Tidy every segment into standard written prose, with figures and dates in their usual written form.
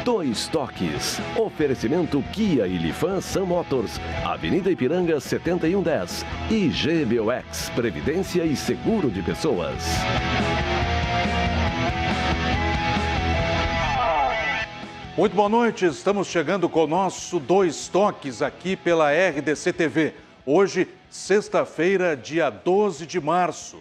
Dois Toques. Oferecimento Kia e Lifan Sam Motors. Avenida Ipiranga 7110. E GBOX. Previdência e Seguro de Pessoas. Muito boa noite, estamos chegando com o nosso Dois Toques aqui pela RDC TV. Hoje, sexta-feira, dia 12 de março.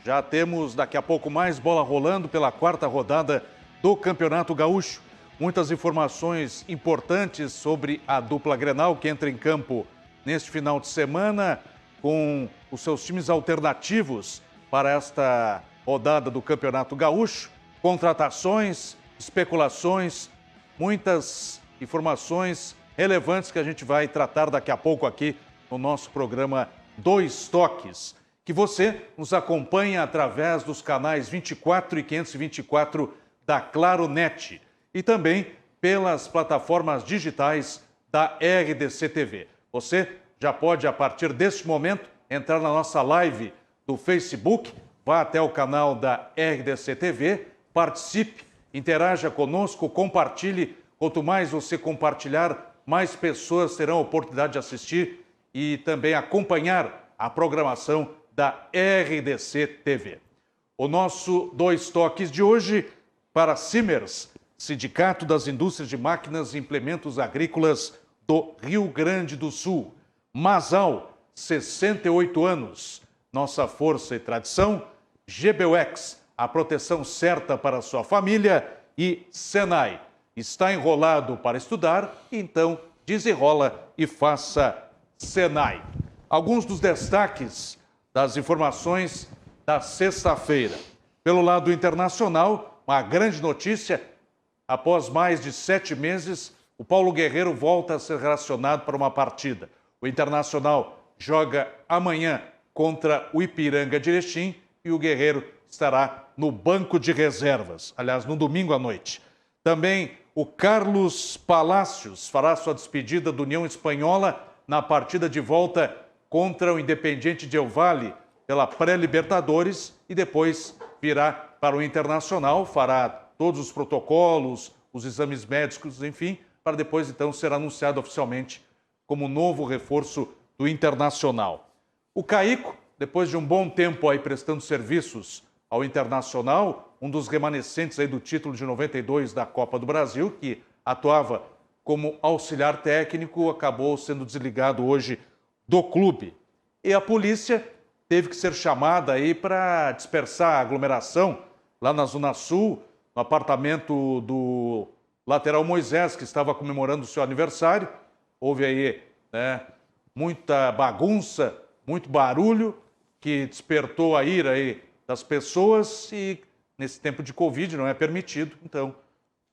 Já temos daqui a pouco mais bola rolando pela quarta rodada do Campeonato Gaúcho. Muitas informações importantes sobre a dupla Grenal que entra em campo neste final de semana com os seus times alternativos para esta rodada do Campeonato Gaúcho. Contratações, especulações, muitas informações relevantes que a gente vai tratar daqui a pouco aqui no nosso programa Dois Toques, que você nos acompanha através dos canais 24 e 524 da Claro Net e também pelas plataformas digitais da RDC TV. Você já pode, a partir deste momento, entrar na nossa live do Facebook, vá até o canal da RDC TV, participe, interaja conosco, compartilhe. Quanto mais você compartilhar, mais pessoas terão a oportunidade de assistir e também acompanhar a programação da RDC TV. O nosso Dois Toques de hoje para Simers, Sindicato das Indústrias de Máquinas e Implementos Agrícolas do Rio Grande do Sul. Masal, 68 anos, nossa força e tradição. GBOX, a proteção certa para a sua família. E Senai, está enrolado para estudar? Então desenrola e faça Senai. Alguns dos destaques das informações da sexta-feira. Pelo lado internacional, uma grande notícia. Após mais de 7 meses, o Paulo Guerreiro volta a ser relacionado para uma partida. O Internacional joga amanhã contra o Ipiranga de Erechim e o Guerreiro estará no banco de reservas, aliás, no domingo à noite. Também o Carlos Palacios fará sua despedida do União Espanhola na partida de volta contra o Independiente Del Valle pela pré-Libertadores e depois virá para o Internacional, fará todos os protocolos, os exames médicos, enfim, para depois então ser anunciado oficialmente como novo reforço do Internacional. O Caico, depois de um bom tempo aí prestando serviços ao Internacional, um dos remanescentes aí do título de 92 da Copa do Brasil, que atuava como auxiliar técnico, acabou sendo desligado hoje do clube. E a polícia teve que ser chamada aí para dispersar a aglomeração lá na Zona Sul, no apartamento do lateral Moisés, que estava comemorando o seu aniversário. Houve aí muita bagunça, muito barulho, que despertou a ira aí das pessoas e nesse tempo de Covid não é permitido. Então,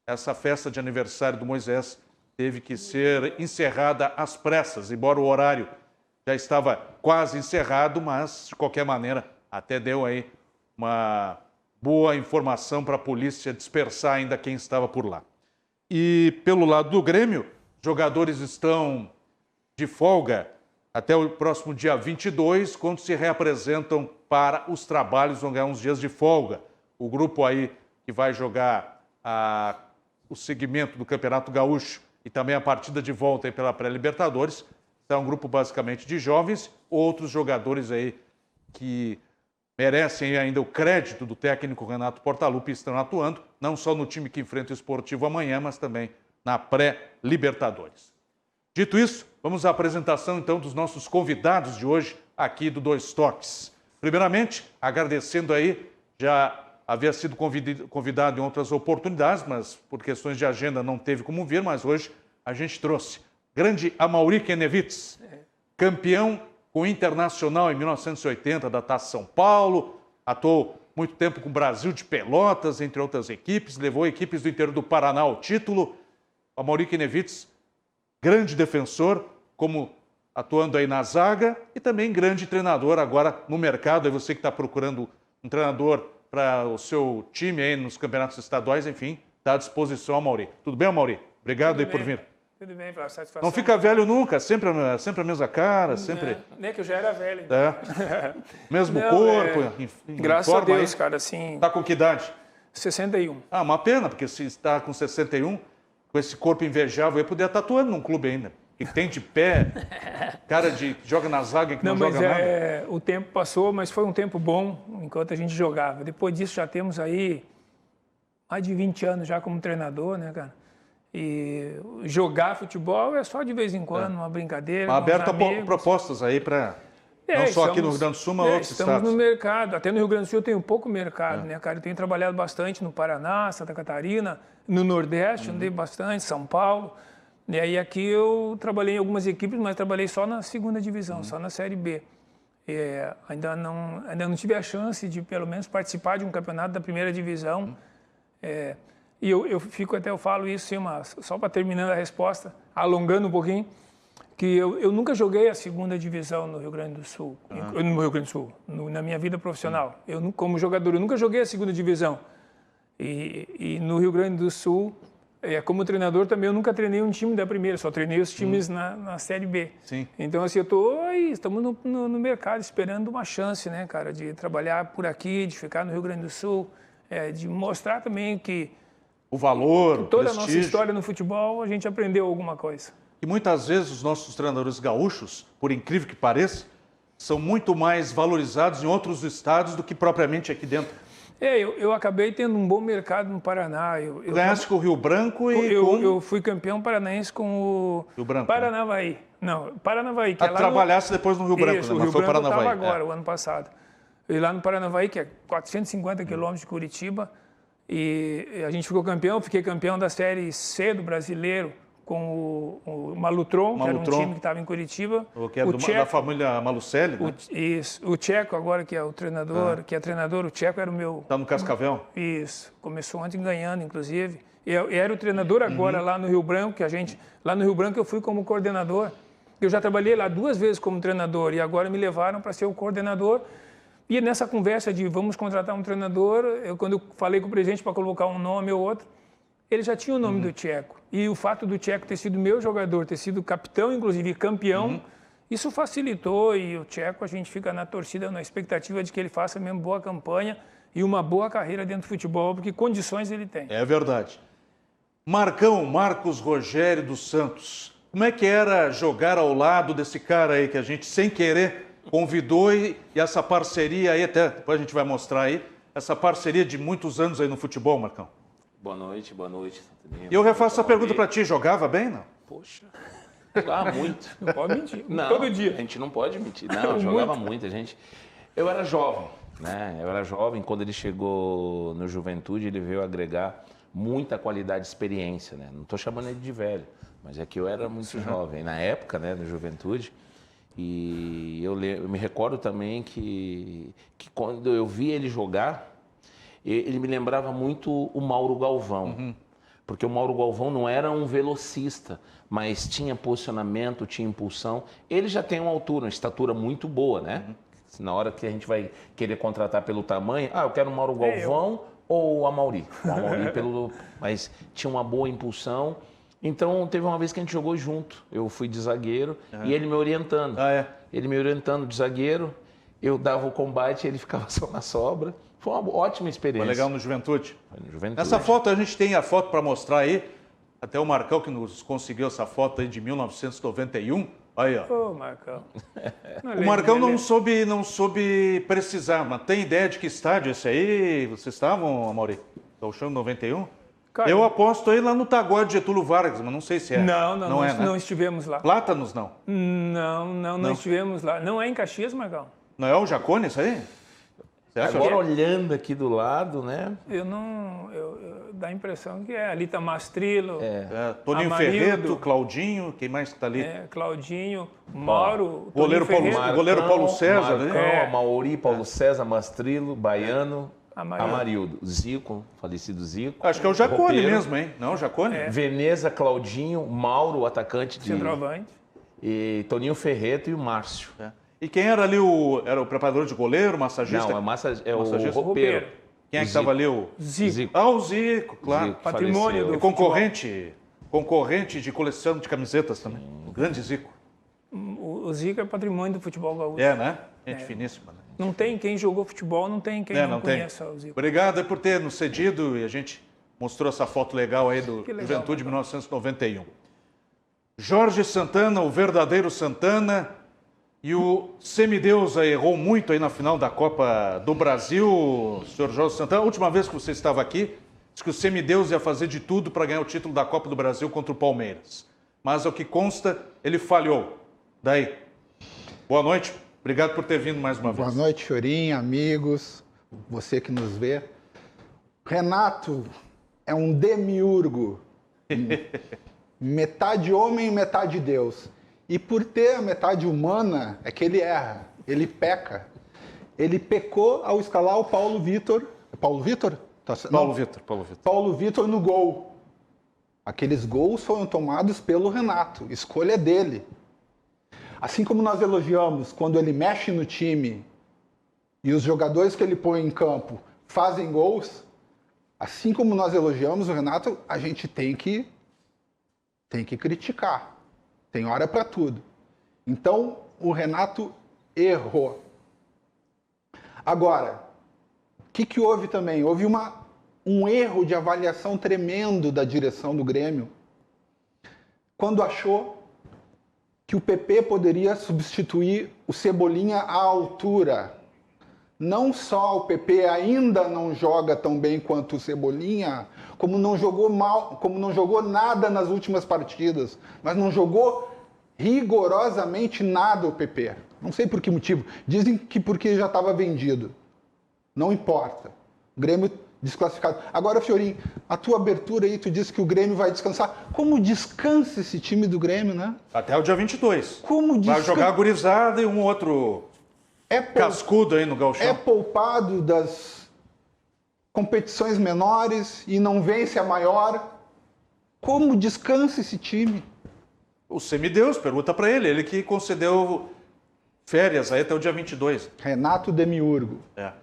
essa festa de aniversário do Moisés teve que ser encerrada às pressas, embora o horário já estava quase encerrado, mas, de qualquer maneira, até deu aí uma boa informação para a polícia dispersar ainda quem estava por lá. E, pelo lado do Grêmio, jogadores estão de folga até o próximo dia 22, quando se reapresentam para os trabalhos, vão ganhar uns dias de folga. O grupo aí que vai jogar o segmento do Campeonato Gaúcho e também a partida de volta aí pela pré-Libertadores, é um grupo basicamente de jovens, outros jogadores aí que merecem ainda o crédito do técnico Renato Portaluppi estão atuando, não só no time que enfrenta o Esportivo amanhã, mas também na pré-Libertadores. Dito isso, vamos à apresentação então dos nossos convidados de hoje aqui do Dois Toques. Primeiramente, agradecendo aí, já havia sido convidado em outras oportunidades, mas por questões de agenda não teve como vir, mas hoje a gente trouxe grande Amaury Kenevitz, campeão com o Internacional em 1980 da Taça São Paulo, atuou muito tempo com o Brasil de Pelotas, entre outras equipes, levou equipes do interior do Paraná ao título. Amaury Kenevitz, grande defensor, como atuando aí na zaga e também grande treinador agora no mercado. É você que está procurando um treinador para o seu time aí nos campeonatos estaduais, enfim, está à disposição, Amaury. Tudo bem, Amaury? Obrigado aí por vir. Tudo bem, Flávio, satisfação. Não fica velho nunca, sempre a mesma cara, sempre... Nem que eu já era velho. Então. Mesmo corpo, graças a Deus, aí. Cara, assim... Está com que idade? 61. Uma pena, porque se está com 61, com esse corpo invejável, eu podia estar atuando num clube ainda. Que tem de pé, cara que joga na zaga e que não joga nada. O tempo passou, mas foi um tempo bom enquanto a gente jogava. Depois disso já temos aí mais de 20 anos já como treinador, né, cara? E jogar futebol é só de vez em quando, uma brincadeira. Mas aberto a propostas aí para... não só aqui no Rio Grande do Sul, mas outros estados. Estamos no mercado. Até no Rio Grande do Sul eu tenho pouco mercado, né, cara? Eu tenho trabalhado bastante no Paraná, Santa Catarina, no Nordeste, andei bastante, São Paulo. E aí aqui eu trabalhei em algumas equipes, mas trabalhei só na segunda divisão, só na Série B. Ainda não tive a chance de, pelo menos, participar de um campeonato da primeira divisão. E eu falo isso, sim, só para terminar a resposta, alongando um pouquinho, que eu nunca joguei a segunda divisão no Rio Grande do Sul, na minha vida profissional. Eu, como jogador, eu nunca joguei a segunda divisão. E no Rio Grande do Sul, como treinador também, eu nunca treinei um time da primeira, só treinei os times na Série B. Sim. Então, assim, estamos no mercado esperando uma chance, né, cara, de trabalhar por aqui, de ficar no Rio Grande do Sul, de mostrar também que o valor, toda o a nossa história no futebol, a gente aprendeu alguma coisa. E muitas vezes os nossos treinadores gaúchos, por incrível que pareça, são muito mais valorizados em outros estados do que propriamente aqui dentro. Eu acabei tendo um bom mercado no Paraná. Ganhaste com o Rio Branco e eu fui campeão paranaense com o Rio Branco, Paranavaí. Não, Paranavaí. Que trabalhasse depois no Rio Branco, isso, né? Mas foi o Paranavaí. estava agora, o ano passado. E lá no Paranavaí, que é 450 quilômetros de Curitiba, e a gente ficou campeão. Fiquei campeão da Série C do Brasileiro com o Malutron, que era um time que estava em Curitiba. Que é da família Malucelli, né? O Tcheco agora, que é o treinador, o Tcheco era o meu... Está no Cascavel? Isso. Começou ontem ganhando, inclusive. E era o treinador agora lá no Rio Branco, lá no Rio Branco eu fui como coordenador. Eu já trabalhei lá 2 vezes como treinador e agora me levaram para ser o coordenador. E nessa conversa de vamos contratar um treinador, quando eu falei com o presidente para colocar um nome ou outro, ele já tinha o nome do Tcheco. E o fato do Tcheco ter sido meu jogador, ter sido capitão, inclusive campeão, isso facilitou. E o Tcheco, a gente fica na torcida, na expectativa de que ele faça mesmo boa campanha e uma boa carreira dentro do futebol, porque condições ele tem. É verdade. Marcos Rogério dos Santos. Como é que era jogar ao lado desse cara aí que a gente, sem querer, convidou e essa parceria aí, até depois a gente vai mostrar aí, essa parceria de muitos anos aí no futebol, Marcão? Boa noite. E eu refaço essa pergunta para ti, jogava bem, não? Poxa, jogava muito. Não pode mentir, não, todo dia. A gente não pode mentir, não, jogava muito. Eu era jovem, né? Quando ele chegou no Juventude, ele veio agregar muita qualidade e experiência, né? Não estou chamando ele de velho, mas é que eu era muito jovem. Na época, né, no Juventude, e eu me recordo também que quando eu vi ele jogar, ele me lembrava muito o Mauro Galvão, porque o Mauro Galvão não era um velocista, mas tinha posicionamento, tinha impulsão. Ele já tem uma altura, uma estatura muito boa, né? Na hora que a gente vai querer contratar pelo tamanho, eu quero o Mauro Galvão ou o Amauri. O Amauri mas tinha uma boa impulsão. Então, teve uma vez que a gente jogou junto. Eu fui de zagueiro e ele me orientando. Ele me orientando de zagueiro, eu dava o combate e ele ficava só na sobra. Foi uma ótima experiência. Foi legal no Juventude? Foi no Juventude. Nessa foto, a gente tem a foto para mostrar aí. Até o Marcão que nos conseguiu essa foto aí de 1991. Aí, ó. Ô, Marcão. O Marcão não soube precisar, mas tem ideia de que estádio esse aí? Vocês estavam, Amauri? Gauchão 91? Cara, eu aposto aí lá no Tagode Getúlio Vargas, mas não sei se é. Não estivemos lá. Plátanos, não? Não estivemos lá. Não é em Caxias, Marcão? Não é o Jacone isso aí? Agora olhando aqui do lado, né? Dá a impressão que é. Ali tá Mastrilo. Toninho Ferreto, Claudinho, quem mais que tá ali? Claudinho, Mauro, goleiro Paulo César, né? Amauri, Paulo César, Mastrilo, Baiano, Amarildo, Zico, falecido Zico. Acho que é o Jacone mesmo, hein? Não, o Jacone? Veneza, Claudinho, Mauro, o atacante de... Centroavante. E Toninho Ferreto e o Márcio. E quem era ali era o preparador de goleiro, massagista? Não, o roupeiro. Quem é que estava ali? O Zico. O Zico, claro. Zico patrimônio do concorrente de coleção de camisetas também. O grande Zico. O Zico é patrimônio do futebol gaúcho. Né? Gente finíssima. Né? Não tem quem jogou futebol, não tem quem não conheça o Zico. Obrigado por ter nos cedido e a gente mostrou essa foto legal aí do legal, Juventude 1991. Jorge Santana, o verdadeiro Santana, e o semideus errou muito aí na final da Copa do Brasil, senhor Jorge Santana. A última vez que você estava aqui, disse que o semideus ia fazer de tudo para ganhar o título da Copa do Brasil contra o Palmeiras. Mas, ao que consta, ele falhou. Daí, boa noite, obrigado por ter vindo mais uma vez. Boa noite, Chorinho, amigos, você que nos vê. Renato é um demiurgo, metade homem e metade Deus. E por ter a metade humana, é que ele erra, ele peca. Ele pecou ao escalar o Paulo Vitor. É Paulo Vitor? Paulo Vitor. Paulo Vitor no gol. Aqueles gols foram tomados pelo Renato, escolha dele. Assim como nós elogiamos quando ele mexe no time e os jogadores que ele põe em campo fazem gols, assim como nós elogiamos o Renato, a gente tem que criticar. Tem hora para tudo. Então, o Renato errou. Agora, o que houve também? Houve um erro de avaliação tremendo da direção do Grêmio, quando achou que o PP poderia substituir o Cebolinha à altura. Não só o PP ainda não joga tão bem quanto o Cebolinha, como não jogou mal, como não jogou nada nas últimas partidas, mas não jogou rigorosamente nada o PP. Não sei por que motivo. Dizem que porque já estava vendido. Não importa. O Grêmio desclassificado. Agora, Fiorinho, a tua abertura aí, tu disse que o Grêmio vai descansar. Como descansa esse time do Grêmio, né? Até o dia 22. Como vai jogar a gurizada e um outro cascudo aí no gauchão. É poupado das competições menores e não vence a maior. Como descansa esse time? O semideus, pergunta para ele. Ele que concedeu férias aí até o dia 22. Renato Demiurgo. É.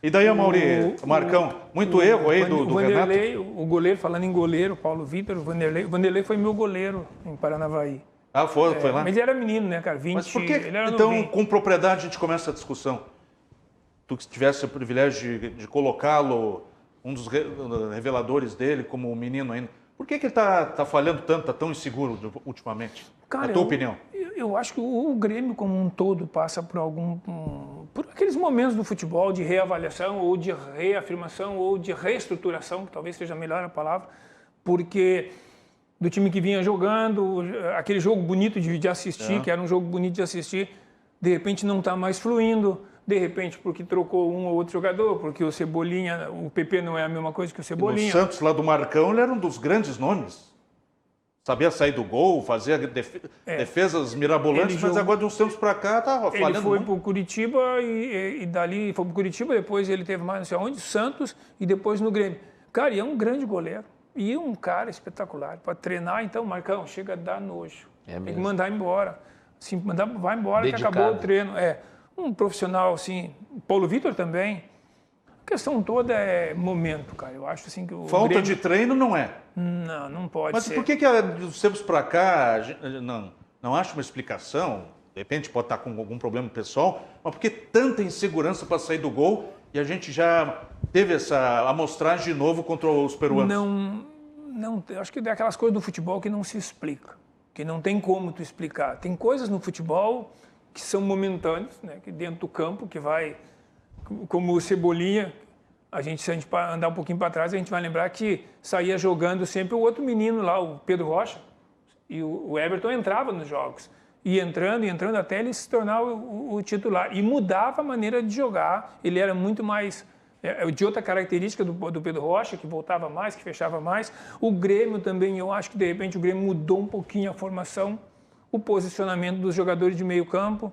E daí, Amaury, Marcão, muito erro aí do Vanderlei, Renato? O goleiro, falando em goleiro, Paulo Vitor, o Vanderlei foi meu goleiro em Paranavaí. Ah, foi lá? Mas ele era menino, né, cara? 20, mas por que, ele era então, novinho. com propriedade, a gente começa a discussão? Tu que tivesse o privilégio de colocá-lo, um dos reveladores dele, como um menino ainda, por que ele tá falhando tanto, tá tão inseguro ultimamente? Cara, na tua opinião? Eu acho que o Grêmio como um todo passa por aqueles momentos do futebol de reavaliação ou de reafirmação ou de reestruturação, que talvez seja melhor a palavra, porque do time que vinha jogando, aquele jogo bonito de assistir, que era um jogo bonito de assistir, de repente não está mais fluindo, de repente porque trocou um ou outro jogador, porque o Cebolinha, o PP não é a mesma coisa que o Cebolinha. E no Santos, lá do Marcão, ele era um dos grandes nomes. Sabia sair do gol, fazia defesas mirabolantes, mas agora de uns tempos para cá estava falhando. Ele foi para o Curitiba e dali foi para o Curitiba, depois ele teve mais não sei onde, Santos e depois no Grêmio. Cara, e é um grande goleiro. E um cara espetacular. Para treinar, então, Marcão, chega a dar nojo. Tem que mandar embora. Assim, vai embora dedicado. Que acabou o treino. Um profissional assim, Paulo Vitor também. A questão toda é momento, cara. Eu acho assim que o falta Grêmio... de treino não é. Não pode mas ser. Mas por que dos tempos para cá não acha uma explicação? De repente pode estar com algum problema pessoal, mas por que tanta insegurança para sair do gol e a gente já teve essa amostragem de novo contra os peruanos? Não, acho que é aquelas coisas do futebol que não se explica, que não tem como tu explicar. Tem coisas no futebol que são momentâneas, né? Que dentro do campo, que vai... Como o Cebolinha, se a gente andar um pouquinho para trás, a gente vai lembrar que saía jogando sempre o outro menino lá, o Pedro Rocha, e o Everton entrava nos jogos. E entrando até ele se tornar o titular. E mudava a maneira de jogar, ele era muito mais... de outra característica do Pedro Rocha, que voltava mais, que fechava mais. O Grêmio também, eu acho que de repente o Grêmio mudou um pouquinho a formação, o posicionamento dos jogadores de meio campo,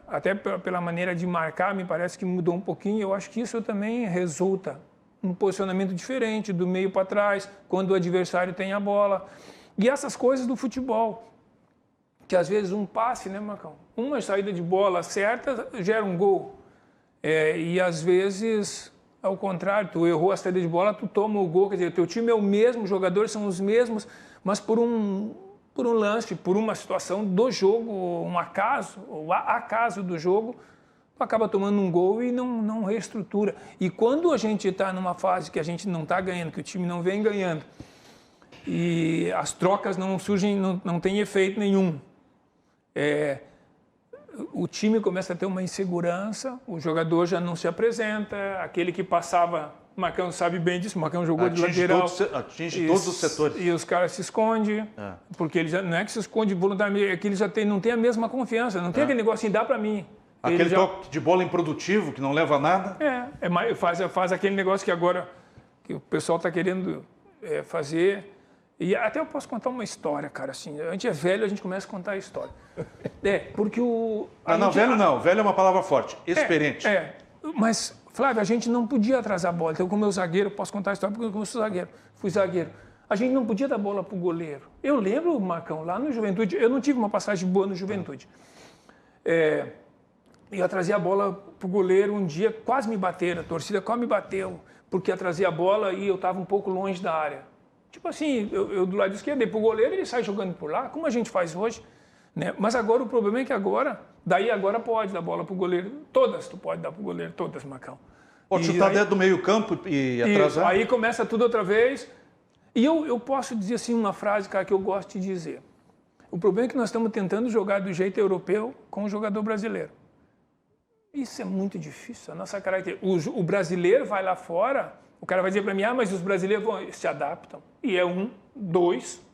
até pela maneira de marcar, me parece que mudou um pouquinho. Eu acho que isso também resulta um posicionamento diferente, do meio para trás, quando o adversário tem a bola. E essas coisas do futebol, que às vezes um passe, né, Marcão? Uma saída de bola certa gera um gol. E às vezes, ao contrário, tu errou a saída de bola, tu toma o gol, quer dizer, o teu time é o mesmo, os jogadores são os mesmos, mas por um lance, por uma situação do jogo, um acaso, ou acaso do jogo, acaba tomando um gol e não reestrutura. E quando a gente está numa fase que a gente não está ganhando, que o time não vem ganhando, e as trocas não surgem, não tem efeito nenhum, o time começa a ter uma insegurança, o jogador já não se apresenta, aquele que passava, o Marcão sabe bem disso, o Marcão jogou de lateral. Atinge todos os setores. E os caras se escondem, porque ele já, não é que se esconde voluntariamente, é que ele já não tem a mesma confiança, não tem aquele negócio assim, dá para mim. Aquele toque de bola improdutivo, que não leva a nada. Faz aquele negócio que agora que o pessoal está querendo fazer. E até eu posso contar uma história, cara, assim. A gente é velho, a gente começa a contar a história. Porque o... Velho é uma palavra forte. Experiente. Mas, Flávio, a gente não podia atrasar a bola. Então, como eu sou posso contar a história porque eu sou zagueiro. Fui zagueiro. A gente não podia dar bola pro goleiro. Eu lembro, Marcão, lá no Juventude, eu não tive uma passagem boa no Juventude. Eu trazia a bola pro goleiro um dia, quase me bateram, a torcida quase me bateu, porque eu trazia a bola e eu estava um pouco longe da área. Tipo assim, eu do lado esquerdo, dei pro goleiro, ele sai jogando por lá, como a gente faz hoje. Né? Mas agora o problema é que agora pode dar bola pro goleiro. Todas tu pode dar pro goleiro, todas, Marcão. Pode chutar dentro do meio campo e atrasar. Aí começa tudo outra vez. E eu posso dizer assim uma frase, cara, que eu gosto de dizer. O problema é que nós estamos tentando jogar do jeito europeu com o jogador brasileiro. Isso é muito difícil, a nossa característica. O brasileiro vai lá fora, o cara vai dizer para mim, mas os brasileiros se adaptam. E é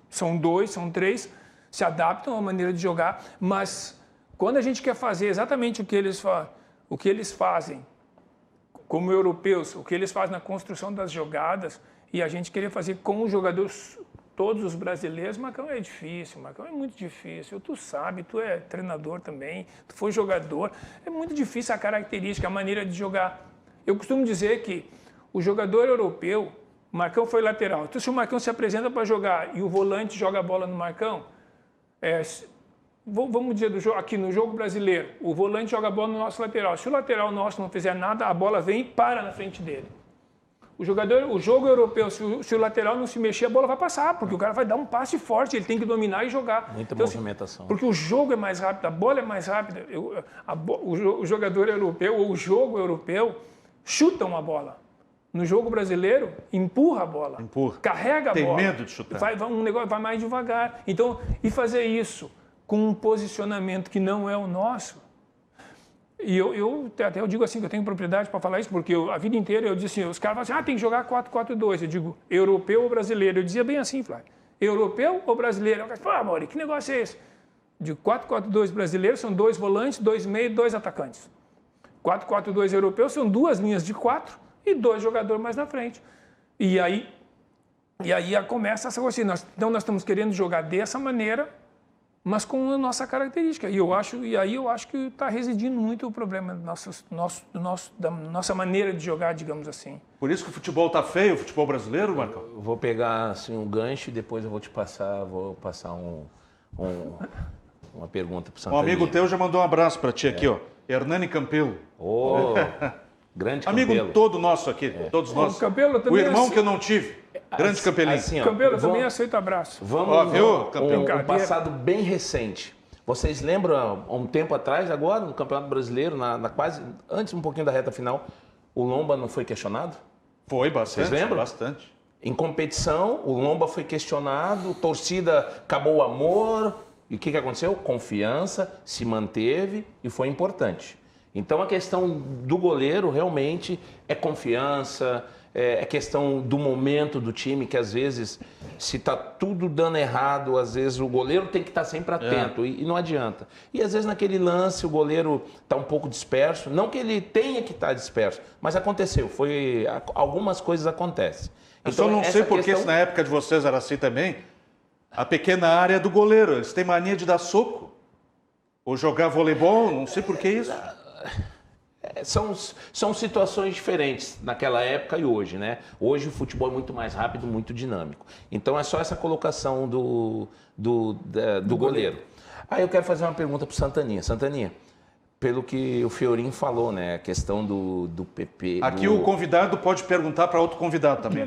são três, se adaptam à maneira de jogar. Mas quando a gente quer fazer exatamente o que eles fazem, como europeus, o que eles fazem na construção das jogadas, e a gente querer fazer com os jogadores, todos os brasileiros, Marcão, é difícil, Marcão, é muito difícil. Tu sabe, tu é treinador também, tu foi jogador, é muito difícil a característica, a maneira de jogar. Eu costumo dizer que o jogador europeu, o Marcão foi lateral, então se o Marcão se apresenta para jogar e o volante joga a bola no Marcão, vamos dizer aqui no jogo brasileiro, o volante joga a bola no nosso lateral. Se o lateral nosso não fizer nada, a bola vem e para na frente dele. O jogo europeu, se o lateral não se mexer, a bola vai passar, porque o cara vai dar um passe forte, ele tem que dominar e jogar. Muita movimentação. Porque o jogo é mais rápido, a bola é mais rápida. O jogador europeu, ou o jogo europeu, chutam a bola. No jogo brasileiro, empurra a bola. Carrega a bola. Tem medo de chutar. Um negócio vai mais devagar. Então, e fazer isso com um posicionamento que não é o nosso. E eu digo assim, que eu tenho propriedade para falar isso, porque a vida inteira eu disse assim, os caras falam assim, tem que jogar 4-4-2. Eu digo, europeu ou brasileiro? Eu dizia bem assim, Flávio, europeu ou brasileiro? Eu falo, Mauri, que negócio é esse? De 4-4-2 brasileiro são 2 volantes, 2 meios, 2 atacantes. 4-4-2 europeu são 2 linhas de 4 e 2 jogadores mais na frente. E aí começa essa coisa assim, então nós estamos querendo jogar dessa maneira, mas com a nossa característica. E aí eu acho que está residindo muito o problema da nossa maneira de jogar, digamos assim. Por isso que o futebol está feio, o futebol brasileiro, Marcão? Eu vou pegar assim, um gancho e depois eu vou passar uma pergunta para o Santana. Um amigo teu já mandou um abraço para ti aqui, ó. Hernani Campelo. Grande Campelo. Amigo todo nosso aqui, todos nós. O irmão que eu não tive. Grande Campelinho. Assim, Campelo, também aceita abraço. Vamos um passado bem recente. Vocês lembram, há um tempo atrás, agora, no Campeonato Brasileiro, quase antes um pouquinho da reta final, o Lomba não foi questionado? Foi, bastante. Vocês lembram? Bastante. Em competição, o Lomba foi questionado, torcida acabou o amor. E o que aconteceu? Confiança, se manteve e foi importante. Então a questão do goleiro realmente é confiança, é questão do momento do time, que às vezes, se está tudo dando errado, às vezes o goleiro tem que estar sempre atento e não adianta. E às vezes naquele lance o goleiro está um pouco disperso, não que ele tenha que estar disperso, mas aconteceu, algumas coisas acontecem. Eu só não sei porque se na época de vocês era assim também, a pequena área do goleiro, eles têm mania de dar soco, ou jogar voleibol, não sei por que isso. São situações diferentes naquela época e hoje, né? Hoje o futebol é muito mais rápido, muito dinâmico. Então é só essa colocação do goleiro. Aí eu quero fazer uma pergunta para o Santaninha. Santaninha, pelo que o Fiorin falou, né? A questão do PP. Aqui o convidado pode perguntar para outro convidado também.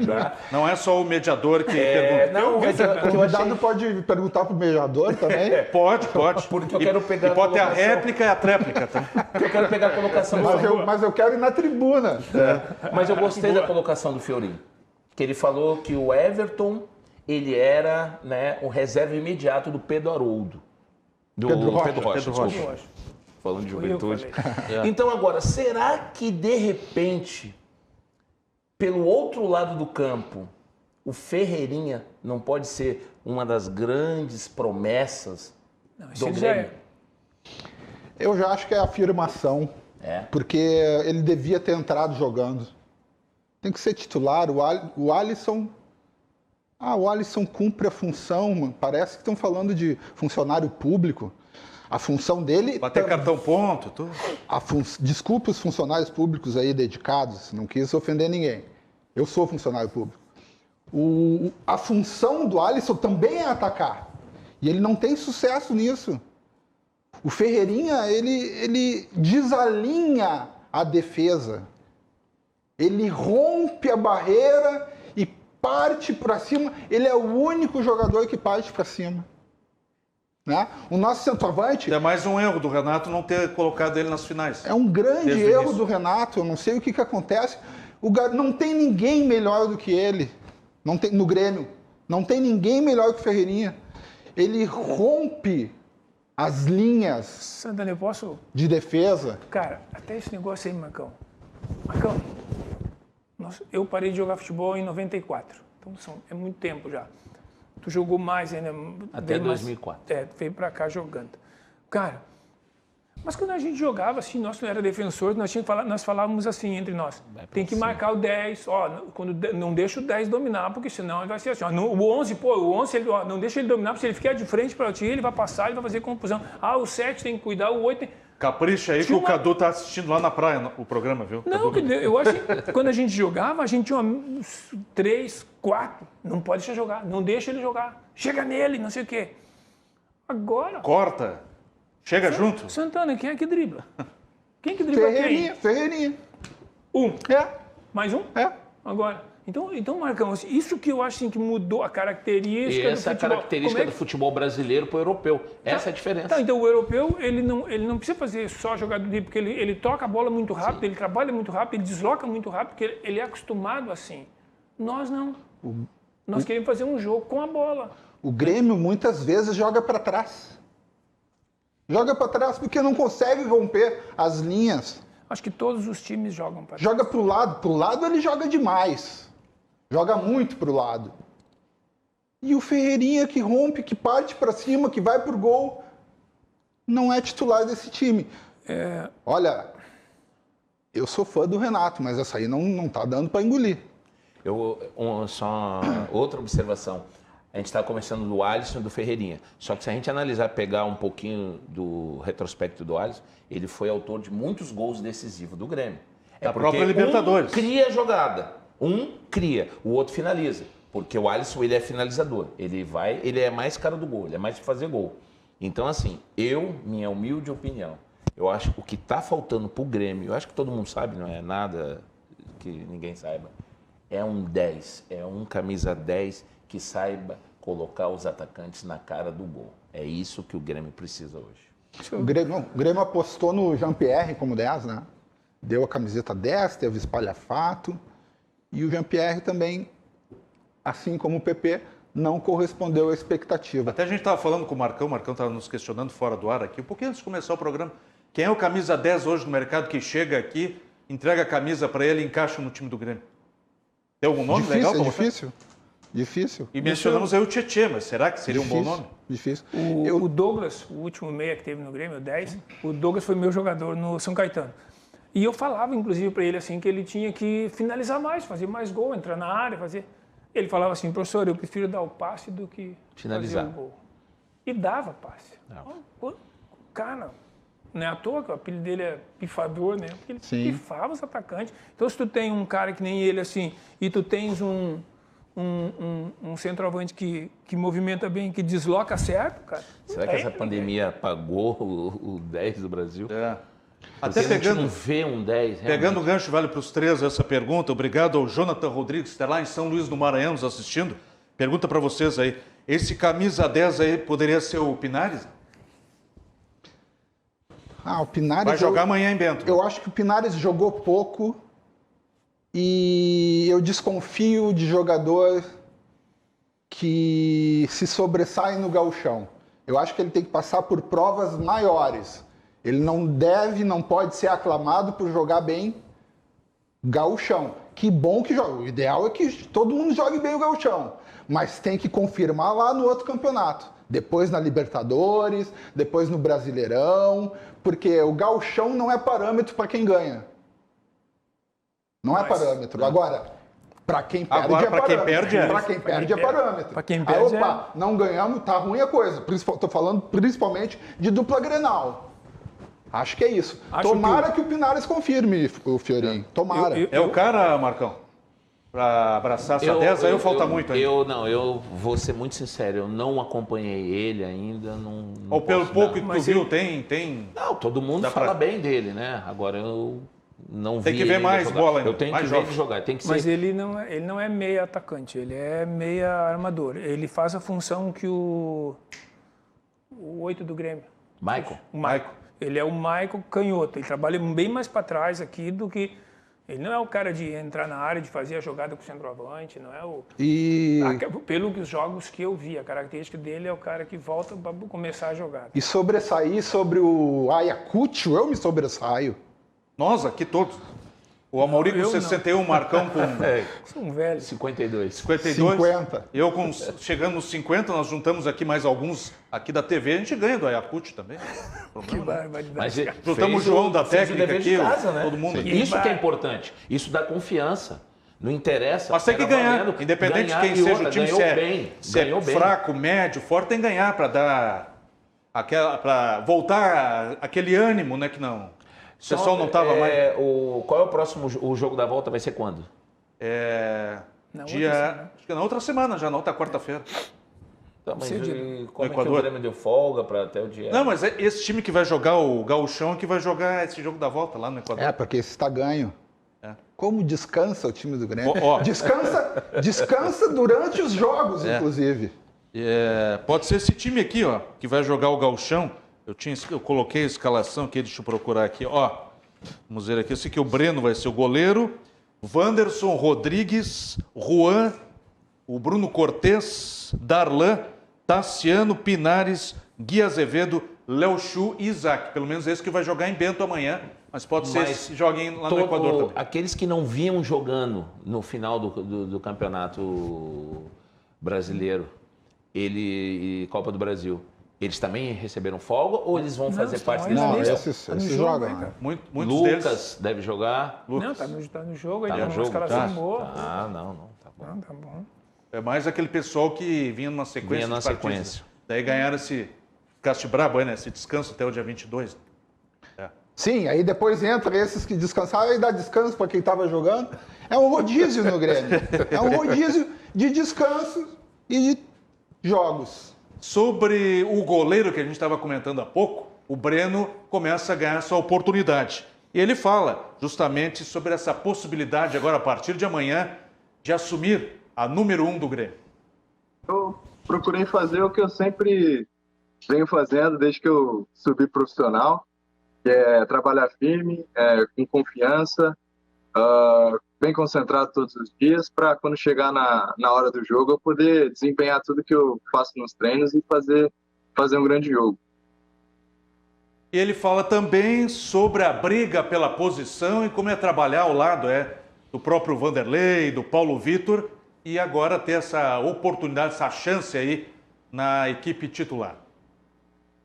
Não é só o mediador que pergunta. Não, mas O convidado pode perguntar para o mediador também? Pode. Porque eu quero pegar e pode ter a colocação. réplica e a tréplica. Tá? Porque eu quero pegar a colocação do Mas eu quero ir na tribuna. Mas eu gostei da colocação do Fiorin. Que ele falou que o Everton, ele era, né, o reserva imediato do Pedro Haroldo. Do Pedro Rocha. Pedro Rocha, Pedro desculpa. Rocha. Falando de Eu juventude. falei. Então agora, será que de repente, pelo outro lado do campo, o Ferreirinha não pode ser uma das grandes promessas Não, do isso já Grêmio? Eu já acho que é afirmação, porque ele devia ter entrado jogando. Tem que ser titular. O Alisson... o Alisson cumpre a função, parece que estão falando de funcionário público. A função dele... Bater cartão ponto, tudo. Desculpe os funcionários públicos aí dedicados, não quis ofender ninguém. Eu sou funcionário público. A função do Alisson também é atacar. E ele não tem sucesso nisso. O Ferreirinha, ele desalinha a defesa. Ele rompe a barreira e parte para cima. Ele é o único jogador que parte para cima. Né? O nosso centroavante... É mais um erro do Renato não ter colocado ele nas finais. É um grande Desde o erro início. do Renato. Eu não sei o que acontece. Não tem ninguém melhor do que ele no Grêmio. Não tem ninguém melhor que o Ferreirinha. Ele rompe as linhas Santana, eu posso... de defesa. Cara, até esse negócio aí, Marcão. Eu parei de jogar futebol em 94. Então é muito tempo já. Tu jogou mais ainda. Até 2004. Veio pra cá jogando. Cara, mas quando a gente jogava assim, nós não era defensor, nós falávamos assim entre nós. Tem que marcar o 10, não deixa o 10 dominar, porque senão ele vai ser assim. O 11, não deixa ele dominar, porque se ele ficar de frente para ti, ele vai passar, ele vai fazer confusão. O 7 tem que cuidar, o 8 tem... Capricha aí que o Cadu tá assistindo lá na praia o programa, viu? Não, eu acho que quando a gente jogava, a gente tinha 3, 4. Não pode deixar jogar. Não deixa ele jogar. Chega nele, não sei o quê. Agora... Corta. Chega junto. Santana, quem é que dribla? Quem é que dribla quem? Ferreirinha. Mais um? Agora. Então, Marcão, isso que eu acho assim, que mudou a característica do futebol. Essa é a característica do futebol brasileiro para o europeu. Essa é a diferença. Então, o europeu, ele não precisa fazer só jogar do drible, porque ele toca a bola muito rápido, ele trabalha muito rápido, ele desloca muito rápido, porque ele é acostumado assim. Nós não. Nós queremos fazer um jogo com a bola. O Grêmio, muitas vezes, joga para trás. Joga para trás porque não consegue romper as linhas. Acho que todos os times jogam para trás. Joga para o lado. Para o lado ele joga demais. Joga muito para o lado. E o Ferreirinha que rompe, que parte para cima, que vai para o gol, não é titular desse time. Olha, eu sou fã do Renato, mas essa aí não tá dando para engolir. Só outra observação. A gente está conversando do Alisson e do Ferreirinha. Só que se a gente analisar, pegar um pouquinho do retrospecto do Alisson, ele foi autor de muitos gols decisivos do Grêmio. Da própria Libertadores. Cria jogada. Cria, o outro finaliza. Porque o Alisson, ele é finalizador. Ele é mais cara do gol, ele é mais de fazer gol. Então, assim, minha humilde opinião, eu acho que o que está faltando pro Grêmio, eu acho que todo mundo sabe, não é nada que ninguém saiba, é um 10, é um camisa 10 que saiba colocar os atacantes na cara do gol. É isso que o Grêmio precisa hoje. O Grêmio apostou no Jean-Pierre como 10, né? Deu a camiseta 10, teve espalhafato. E o Jean-Pierre também, assim como o PP, não correspondeu à expectativa. Até a gente estava falando com o Marcão estava nos questionando fora do ar aqui, um pouquinho antes de começar o programa. Quem é o camisa 10 hoje no mercado que chega aqui, entrega a camisa para ele e encaixa no time do Grêmio? Tem algum nome legal para você? Difícil. E mencionamos aí o Tietê, mas será que seria um bom nome? Difícil. O Douglas, o último meia que teve no Grêmio, o 10, o Douglas foi meu jogador no São Caetano. E eu falava, inclusive, para ele assim que ele tinha que finalizar mais, fazer mais gol, entrar na área, fazer... Ele falava assim, professor, eu prefiro dar o passe do que finalizar fazer o gol. E dava passe. Cara, não é à toa que o apelido dele é pifador, né? Porque ele pifava os atacantes. Então, se tu tem um cara que nem ele assim, e tu tens um centroavante que movimenta bem, que desloca certo, cara. Será que essa pandemia apagou o 10 do Brasil? Até Porque a gente pegando, não vê um 10. pegando o gancho, vale para os três essa pergunta. Obrigado ao Jonathan Rodrigues, que está lá em São Luís do Maranhão nos assistindo. Pergunta para vocês aí. Esse camisa 10 aí poderia ser o Pinares? O Pinares... Vai jogar amanhã em Bento. Eu acho que o Pinares jogou pouco e eu desconfio de jogador que se sobressai no gauchão. Eu acho que ele tem que passar por provas maiores. Ele não pode ser aclamado por jogar bem gauchão. Que bom que joga. O ideal é que todo mundo jogue bem o gauchão, mas tem que confirmar lá no outro campeonato. Depois na Libertadores, depois no Brasileirão, porque o gauchão não é parâmetro para quem ganha. Não é parâmetro. Agora, para quem perde é parâmetro. Para quem perde é parâmetro. Para quem perde não ganhamos, tá ruim a coisa. Estou falando principalmente de dupla Grenal. Acho que é isso. Tomara que o Pinares confirme, o Fiorinho. Tomara. É o cara, Marcão? Para abraçar essa 10 aí falta muito ainda. Eu vou ser muito sincero, eu não acompanhei ele ainda. Não Ou pelo pouco que tu viu, ele... tem... Não, todo mundo fala bem dele, né? Agora eu não vi. Tem que ver mais jogar. bola ainda. Eu tenho mais que ver ele jogar. Tem que ser... Mas ele não é meia atacante, ele é meia armador. Ele faz a função que o 8 do Grêmio. Michael. O Michael. Ele é o Michael canhoto. Ele trabalha bem mais para trás aqui do que... Ele não é o cara de entrar na área, de fazer a jogada com o centroavante, não é o... Pelo que os jogos que eu vi, a característica dele é o cara que volta para começar a jogada. E sobressair sobre o Ayacucho, eu me sobressaio. Nós aqui todos. O Amaury com 61, Marcão com... Um velho. 52. 50. Eu chegando nos 50, nós juntamos aqui mais alguns aqui da TV, a gente ganha do Ayacucho também. Que barbaridade. Mas juntamos o João da técnica aqui, casa, né? todo mundo. Isso que é importante. Isso dá confiança. Não interessa. Mas tem que ganhar, independente de quem seja o time, se é fraco, médio, forte, tem que ganhar para dar para voltar aquele ânimo, né, que não... O pessoal não estava mais... Qual é o próximo o jogo da volta? Vai ser quando? Acho que é na outra semana, já na outra quarta-feira. Então, mas como é que Equador. o Grêmio deu folga para até o dia... Não, mas é esse time que vai jogar o gauchão que vai jogar esse jogo da volta lá no Equador. Porque esse está ganho. Como descansa o time do Grêmio? Ó. Descansa durante os jogos, inclusive. Pode ser esse time aqui, ó, que vai jogar o gauchão. Eu coloquei a escalação aqui, deixa eu procurar aqui, ó. Vamos ver aqui, eu sei que o Breno vai ser o goleiro, Wanderson Rodrigues, Juan, o Bruno Cortez, Darlan, Tassiano, Pinares, Gui Azevedo, Léo Chu e Isaac. Pelo menos esse que vai jogar em Bento amanhã, mas pode ser que joguem lá no Equador também. Aqueles que não vinham jogando no final do campeonato brasileiro, Copa do Brasil, eles também receberam folga ou eles vão fazer parte desse Não, lista? esses jogam. cara. Muitos Lucas deles... deve jogar. Não, tá no jogo, ele no é uma jogo, escalação boa. Tá bom. Não, tá bom. É mais aquele pessoal que vinha numa sequência de partidas. sequência. Daí ganharam ficaste brabo aí, né? Esse descanso até o dia 22. Sim, aí depois entra esses que descansaram e dá descanso para quem estava jogando. É um rodízio no Grêmio. É um rodízio de descanso e de jogos. Sobre o goleiro que a gente estava comentando há pouco, o Breno começa a ganhar sua oportunidade. E ele fala justamente sobre essa possibilidade agora, a partir de amanhã, de assumir a número 1 do Grêmio. Eu procurei fazer o que eu sempre venho fazendo desde que eu subi profissional, que é trabalhar firme, com confiança, bem concentrado todos os dias, para quando chegar na hora do jogo eu poder desempenhar tudo que eu faço nos treinos e fazer um grande jogo. E ele fala também sobre a briga pela posição e como é trabalhar ao lado do próprio Vanderlei, do Paulo Vitor, e agora ter essa oportunidade, essa chance aí na equipe titular.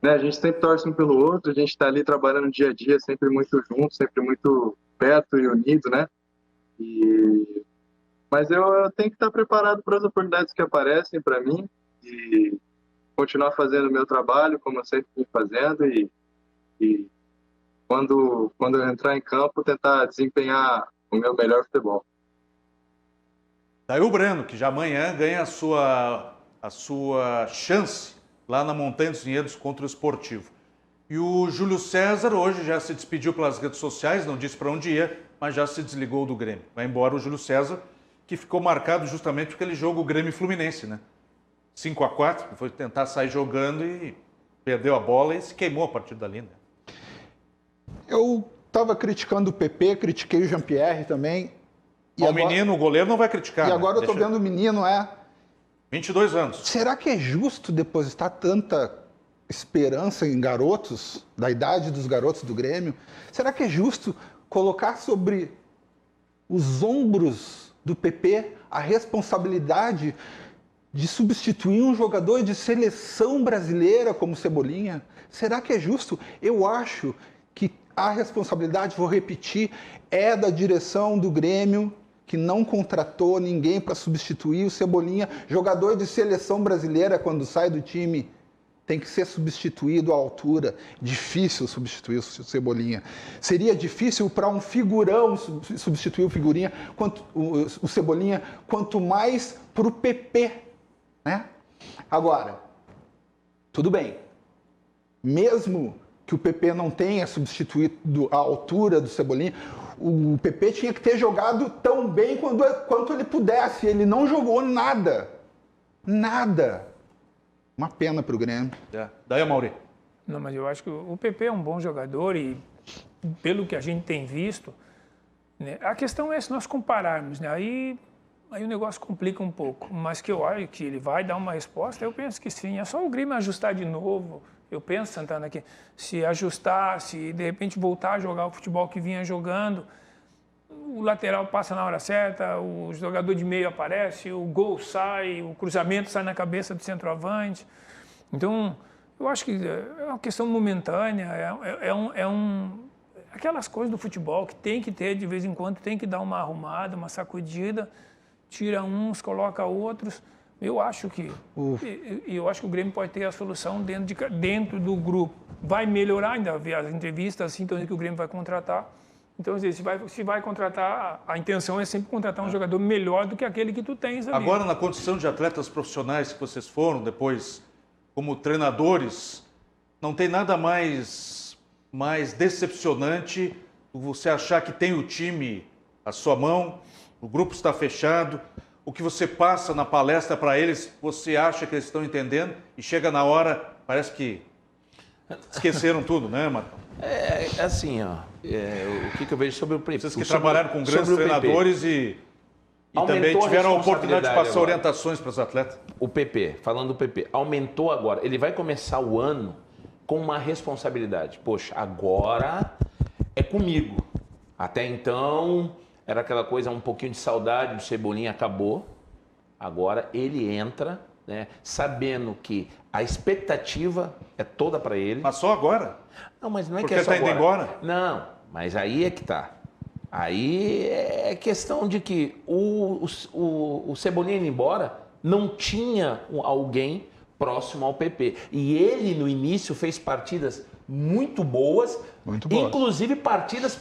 A gente sempre torce um pelo outro, a gente está ali trabalhando dia a dia, sempre muito junto, sempre muito perto e unido, né? Mas eu tenho que estar preparado para as oportunidades que aparecem para mim e continuar fazendo o meu trabalho como eu sempre vim fazendo e quando eu entrar em campo tentar desempenhar o meu melhor futebol. Daí o Breno, que já amanhã ganha a sua chance lá na Montanha dos Vinhedos contra o Esportivo. E o Júlio César hoje já se despediu pelas redes sociais, não disse para onde ia, mas já se desligou do Grêmio. Vai embora o Júlio César, que ficou marcado justamente por aquele jogo Grêmio-Fluminense, né? 5-4, foi tentar sair jogando e perdeu a bola e se queimou a partir dali, né? Eu estava criticando o PP, critiquei o Jean-Pierre também. E o menino, o goleiro, não vai criticar. E agora eu estou vendo o menino, 22 anos. Será que é justo depositar tanta esperança em garotos, da idade dos garotos do Grêmio? Será que é justo colocar sobre os ombros do PP a responsabilidade de substituir um jogador de seleção brasileira como Cebolinha? Será que é justo? Eu acho que a responsabilidade, vou repetir, é da direção do Grêmio, que não contratou ninguém para substituir o Cebolinha. Jogador de seleção brasileira, quando sai do time, tem que ser substituído à altura. Difícil substituir o Cebolinha. Seria difícil para um figurão substituir o Cebolinha, quanto mais para o PP, né? Agora, tudo bem. Mesmo que o PP não tenha substituído à altura do Cebolinha, o PP tinha que ter jogado tão bem quanto ele pudesse. Ele não jogou nada. Nada. Uma pena para o Grêmio. Daí, Mauri. Não, mas eu acho que o PP é um bom jogador e, pelo que a gente tem visto, né, a questão é se nós compararmos, né, aí o negócio complica um pouco. Mas que eu acho que ele vai dar uma resposta, eu penso que sim. É só o Grêmio ajustar de novo. Eu penso, Santana, que se ajustar, se de repente voltar a jogar o futebol que vinha jogando, o lateral passa na hora certa, o jogador de meio aparece, o gol sai, o cruzamento sai na cabeça do centroavante. Então, eu acho que é uma questão momentânea, aquelas coisas do futebol que tem que ter de vez em quando, tem que dar uma arrumada, uma sacudida, tira uns, coloca outros. Eu acho que o Grêmio pode ter a solução dentro do grupo. Vai melhorar, ainda ver as entrevistas, assim, então que o Grêmio vai contratar. Então, se vai contratar, a intenção é sempre contratar um jogador melhor do que aquele que tu tens ali. Agora, na condição de atletas profissionais que vocês foram, depois como treinadores, não tem nada mais decepcionante você achar que tem o time à sua mão, o grupo está fechado, o que você passa na palestra para eles, você acha que eles estão entendendo e chega na hora, parece que esqueceram tudo, né, Marcão? É assim, ó, o que eu vejo sobre o PP. Vocês que trabalharam com grandes treinadores e também tiveram a oportunidade de passar agora orientações para os atletas. O PP, falando do PP, aumentou agora. Ele vai começar o ano com uma responsabilidade. Poxa, agora é comigo. Até então era aquela coisa, um pouquinho de saudade do Cebolinha, acabou. Agora ele entra, né, sabendo que a expectativa é toda para ele. Mas só agora? Não, mas não é porque que é só agora. Porque está indo embora? Não, mas aí é que tá. Aí é questão de que o Cebolinha indo embora não tinha alguém próximo ao PP. E ele, no início, fez partidas muito boas. Inclusive partidas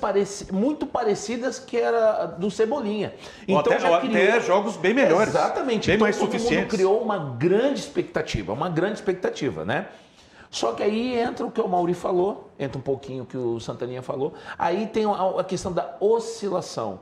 muito parecidas que era do Cebolinha. Então, até jogos bem melhores. Exatamente. Bem então, mais suficientes. Mundo criou uma grande expectativa, né? Só que aí entra o que o Mauri falou, entra um pouquinho o que o Santaninha falou. Aí tem a questão da oscilação.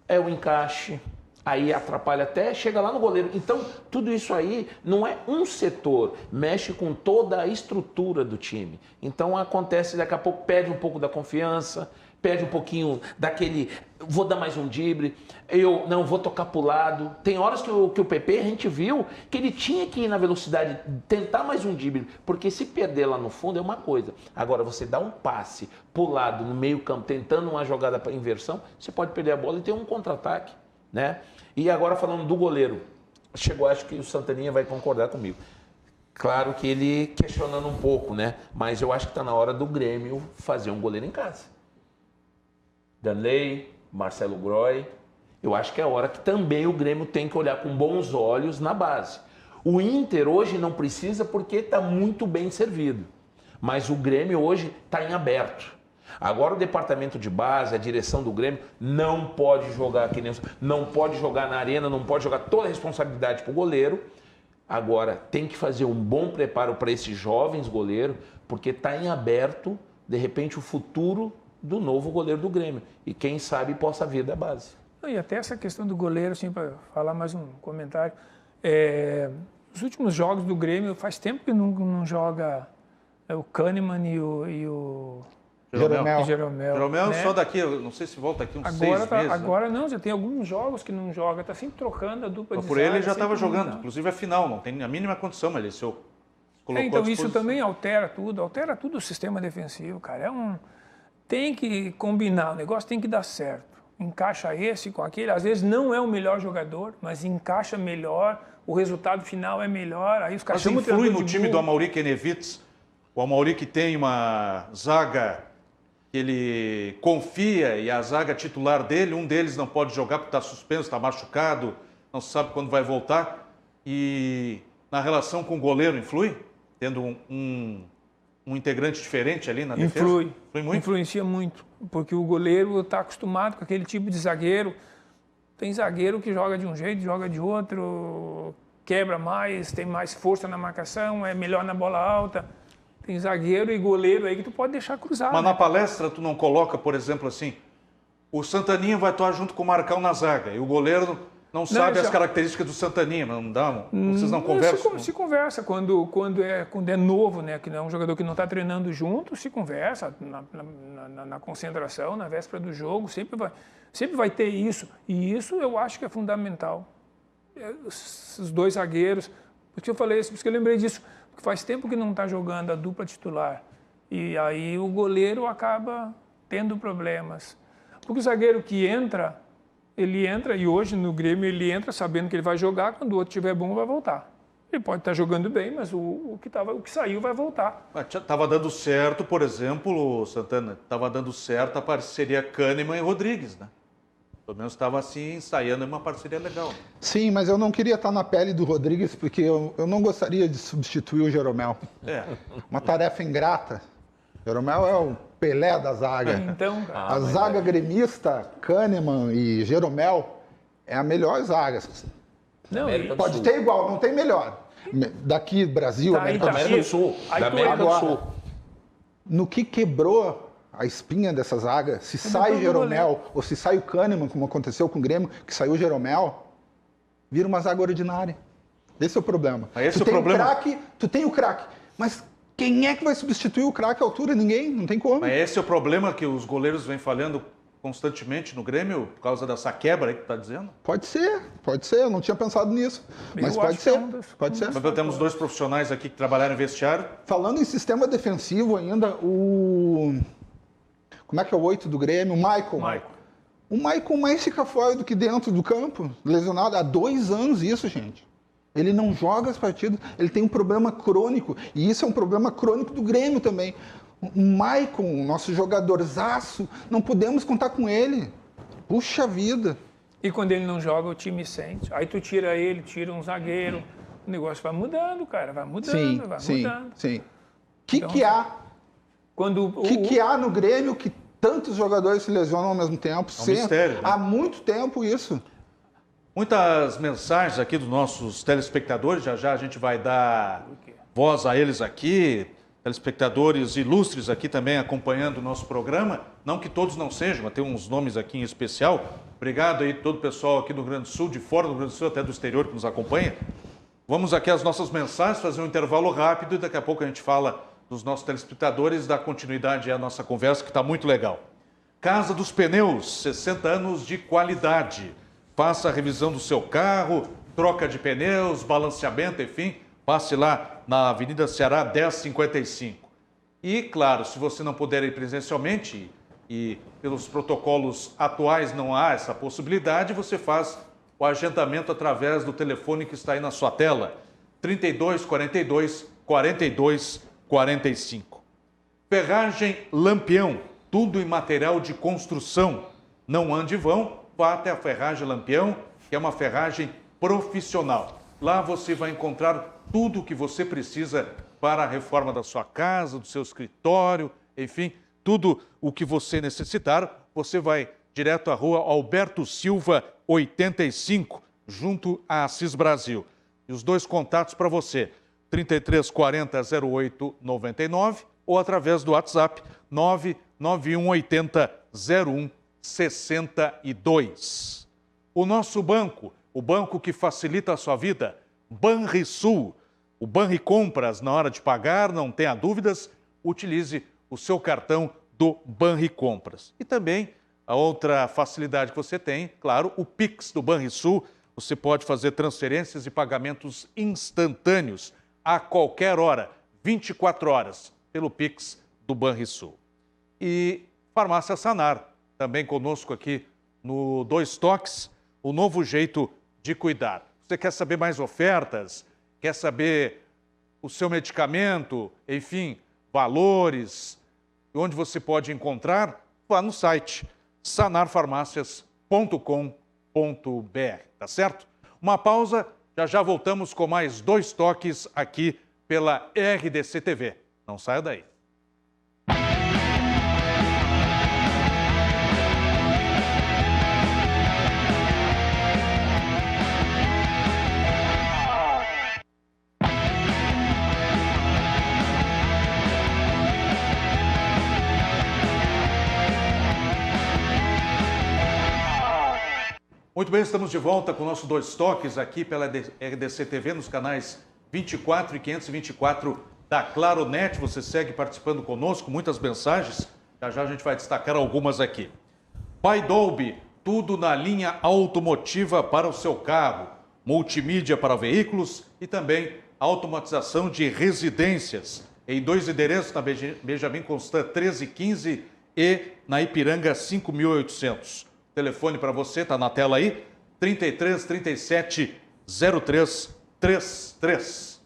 É o encaixe, aí atrapalha até, chega lá no goleiro. Então, tudo isso aí não é um setor, mexe com toda a estrutura do time. Então, acontece, daqui a pouco, perde um pouco da confiança, perde um pouquinho daquele, vou dar mais um drible, eu não vou tocar para o lado. Tem horas que o PP, a gente viu que ele tinha que ir na velocidade, tentar mais um drible, porque se perder lá no fundo é uma coisa. Agora, você dá um passe para o lado, no meio campo, tentando uma jogada para inversão, você pode perder a bola e ter um contra-ataque, né? E agora falando do goleiro, chegou, acho que o Santaninha vai concordar comigo. Claro que ele questionando um pouco, né? Mas eu acho que está na hora do Grêmio fazer um goleiro em casa. Danley, Marcelo Groy, eu acho que é a hora que também o Grêmio tem que olhar com bons olhos na base. O Inter hoje não precisa porque está muito bem servido, mas o Grêmio hoje está em aberto. Agora o departamento de base, a direção do Grêmio não pode jogar aqui, não pode jogar na arena, não pode jogar toda a responsabilidade para o goleiro. Agora, tem que fazer um bom preparo para esses jovens goleiros, porque está em aberto, de repente, o futuro do novo goleiro do Grêmio. E quem sabe possa vir da base. E até essa questão do goleiro, assim, para falar mais um comentário. Os últimos jogos do Grêmio, faz tempo que não joga o Kahneman e o Jeromel. Jeromel né? só daqui, eu não sei se volta aqui uns 6 meses. Agora não, já tem alguns jogos que não joga, está sempre trocando a dupla de Por ele zaga, já estava sempre jogando, muda. inclusive a final, não tem a mínima condição, mas ele se colocou Então à isso disposição. também altera tudo o sistema defensivo, cara. Tem que combinar, o negócio tem que dar certo. Encaixa esse com aquele, às vezes não é o melhor jogador, mas encaixa melhor, o resultado final é melhor, aí os caras Mas chamam o influi treinador no de time do burro. Amaury Kenevitz, o Amaury que tem uma zaga que ele confia e a zaga titular dele, um deles não pode jogar porque está suspenso, está machucado, não se sabe quando vai voltar. E na relação com o goleiro influi? Tendo um integrante diferente ali na defesa? Influi muito? Influencia muito, porque o goleiro está acostumado com aquele tipo de zagueiro. Tem zagueiro que joga de um jeito, joga de outro, quebra mais, tem mais força na marcação, é melhor na bola alta. Tem zagueiro e goleiro aí que tu pode deixar cruzado. Mas né? na palestra tu não coloca, por exemplo, assim, o Santaninha vai atuar junto com o Marcão na zaga e o goleiro não sabe as características do Santaninha, não dá? Vocês não conversam? Se conversa quando é novo, né? Que não é um jogador que não está treinando junto, se conversa na concentração, na véspera do jogo, sempre vai ter isso. E isso eu acho que é fundamental. Os dois zagueiros, por que eu falei isso, por isso que eu lembrei disso, porque faz tempo que não está jogando a dupla titular. E aí o goleiro acaba tendo problemas. Porque o zagueiro que entra, ele entra, e hoje no Grêmio ele entra sabendo que ele vai jogar, quando o outro estiver bom vai voltar. Ele pode estar jogando bem, mas o que saiu vai voltar. Estava dando certo, por exemplo, Santana, estava dando certo a parceria Kahneman e Rodrigues, né? Pelo menos estava assim, ensaiando uma parceria legal. Sim, mas eu não queria estar na pele do Rodrigues, porque eu não gostaria de substituir o Jeromel. Uma tarefa ingrata. Jeromel é o Pelé da zaga. Então, cara, A zaga gremista, Kahneman e Jeromel, é a melhor zaga. não, América do Pode Sul. ter igual, não tem melhor. Daqui, Brasil, Tá, América tá. do América do Sul. Sul. Aí Da tu América do agora- Sul. No que quebrou a espinha dessa zaga, se sai todo Jeromel ou se sai o Kahneman, como aconteceu com o Grêmio, que saiu o Jeromel, vira uma zaga ordinária. Esse é o problema. Mas esse tu é o tem problema. craque, tu tem o craque, mas quem é que vai substituir o craque à altura? Ninguém, não tem como. Mas esse é o problema que os goleiros vêm falhando constantemente no Grêmio, por causa dessa quebra aí que tu está dizendo? Pode ser, eu não tinha pensado nisso. Mas Eu pode acho que é ser, um dos- pode ser. Mas temos 2 profissionais aqui que trabalharam em vestiário. Falando em sistema defensivo ainda, como é que é o 8 do Grêmio? O Michael. O Michael mais fica fora do que dentro do campo, lesionado há 2 anos isso, gente. Ele não joga as partidas, ele tem um problema crônico, e isso é um problema crônico do Grêmio também. O Michael, nosso jogadorzaço, não podemos contar com ele. Puxa vida. E quando ele não joga, o time sente. Aí tu tira ele, tira um zagueiro. O negócio vai mudando, cara. Vai mudando, Sim, vai sim, mudando. sim. O Então, que há? Quando O que há no Grêmio que tantos jogadores se lesionam ao mesmo tempo? É um mistério, né? Há muito tempo isso. Muitas mensagens aqui dos nossos telespectadores, já já a gente vai dar voz a eles aqui, telespectadores ilustres aqui também acompanhando o nosso programa, não que todos não sejam, mas tem uns nomes aqui em especial. Obrigado aí todo o pessoal aqui do Rio Grande do Sul, de fora do Rio Grande do Sul, até do exterior que nos acompanha. Vamos aqui às nossas mensagens, fazer um intervalo rápido e daqui a pouco a gente fala dos nossos telespectadores, dar continuidade à nossa conversa que está muito legal. Casa dos Pneus, 60 anos de qualidade. Faça a revisão do seu carro, troca de pneus, balanceamento, enfim, passe lá na Avenida Ceará 1055. E, claro, se você não puder ir presencialmente e pelos protocolos atuais não há essa possibilidade, você faz o agendamento através do telefone que está aí na sua tela, 32 42 42 45. Ferragem Lampião, tudo em material de construção. Não ande vão, vá até a Ferragem Lampião, que é uma ferragem profissional. Lá você vai encontrar tudo o que você precisa para a reforma da sua casa, do seu escritório, enfim, tudo o que você necessitar, você vai direto à rua Alberto Silva, 85, junto à Assis Brasil. E os dois contatos para você, 3340 0899 ou através do WhatsApp 99180 0162. O nosso banco, o banco que facilita a sua vida, Banrisul. O Banricompras, na hora de pagar, não tenha dúvidas, utilize o seu cartão do Banricompras. E também a outra facilidade que você tem, claro, o Pix do Banrisul. Você pode fazer transferências e pagamentos instantâneos a qualquer hora, 24 horas, pelo Pix do Banrisul. E Farmácia Sanar, também conosco aqui no Dois Toques, o novo jeito de cuidar. Você quer saber mais ofertas? Quer saber o seu medicamento? Enfim, valores? Onde você pode encontrar? Vá no site sanarfarmácias.com.br, tá certo? Uma pausa, já voltamos com mais Dois Toques aqui pela RDC TV. Não saia daí. Muito bem, estamos de volta com o nosso Dois Toques aqui pela RDC TV nos canais 24 e 524 da Claronet. Você segue participando conosco, muitas mensagens. Já a gente vai destacar algumas aqui. Pai Dolby, tudo na linha automotiva para o seu carro. Multimídia para veículos e também automatização de residências. Em 2 endereços, na Benjamin Constant 1315 e na Ipiranga 5800. Telefone para você, está na tela aí, 33 37 03 33.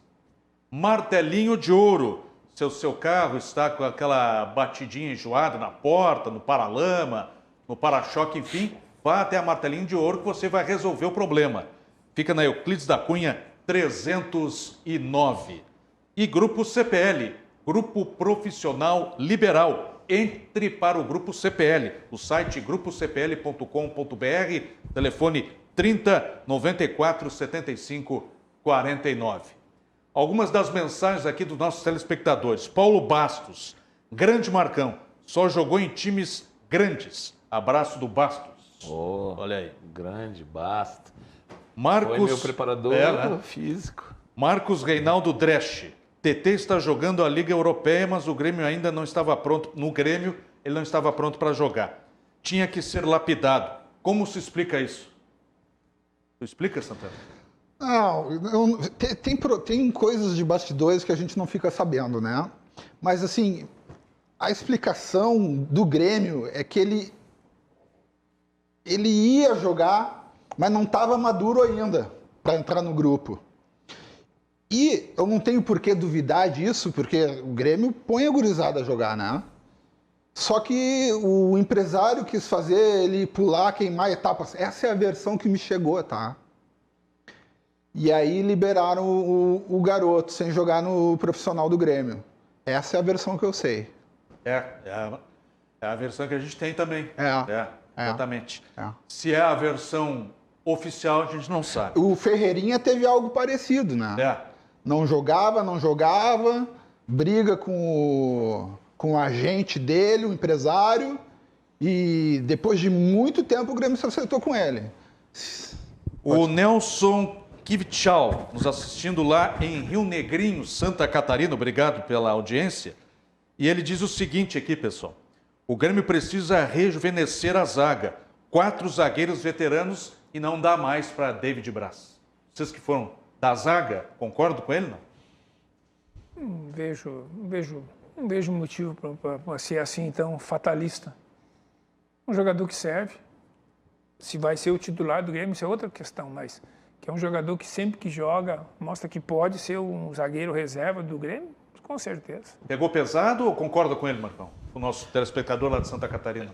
Martelinho de ouro. Se o seu carro está com aquela batidinha enjoada na porta, no paralama, no para-choque, enfim, vá até a Martelinho de Ouro que você vai resolver o problema. Fica na Euclides da Cunha 309. E Grupo CPL, Grupo Profissional Liberal. Entre para o Grupo CPL, o site grupocpl.com.br, telefone 30 94 75 49. Algumas das mensagens aqui dos nossos telespectadores. Paulo Bastos, grande Marcão, só jogou em times grandes. Abraço do Bastos. Oh, olha aí. Grande Bastos. Marcos, foi meu preparador físico. Marcos Reinaldo Dresch. TT está jogando a Liga Europeia, mas o Grêmio ainda não estava pronto. No Grêmio, ele não estava pronto para jogar. Tinha que ser lapidado. Como se explica isso? Tu explica, Santana? Não, tem coisas de bastidores que a gente não fica sabendo, né? Mas, assim, a explicação do Grêmio é que ele ia jogar, mas não estava maduro ainda para entrar no grupo. E eu não tenho por que duvidar disso, porque o Grêmio põe a gurizada a jogar, né? Só que o empresário quis fazer ele pular, queimar etapas. Essa é a versão que me chegou, tá? E aí liberaram o garoto sem jogar no profissional do Grêmio. Essa é a versão que eu sei. É a versão que a gente tem também. Exatamente. Se é a versão oficial, a gente não sabe. O Ferreirinha teve algo parecido, né? Não jogava, briga com o agente dele, o empresário, e depois de muito tempo o Grêmio se acertou com ele. O Nelson Kivchal, nos assistindo lá em Rio Negrinho, Santa Catarina, obrigado pela audiência. E ele diz o seguinte aqui, pessoal. O Grêmio precisa rejuvenescer a zaga. 4 zagueiros veteranos e não dá mais para David Braz. Vocês que foram da zaga, concordam com ele, não? Não vejo motivo para ser assim tão fatalista. Um jogador que serve. Se vai ser o titular do Grêmio, isso é outra questão, mas que é um jogador que sempre que joga, mostra que pode ser um zagueiro reserva do Grêmio, com certeza. Pegou pesado ou concorda com ele, Marcão? O nosso telespectador lá de Santa Catarina.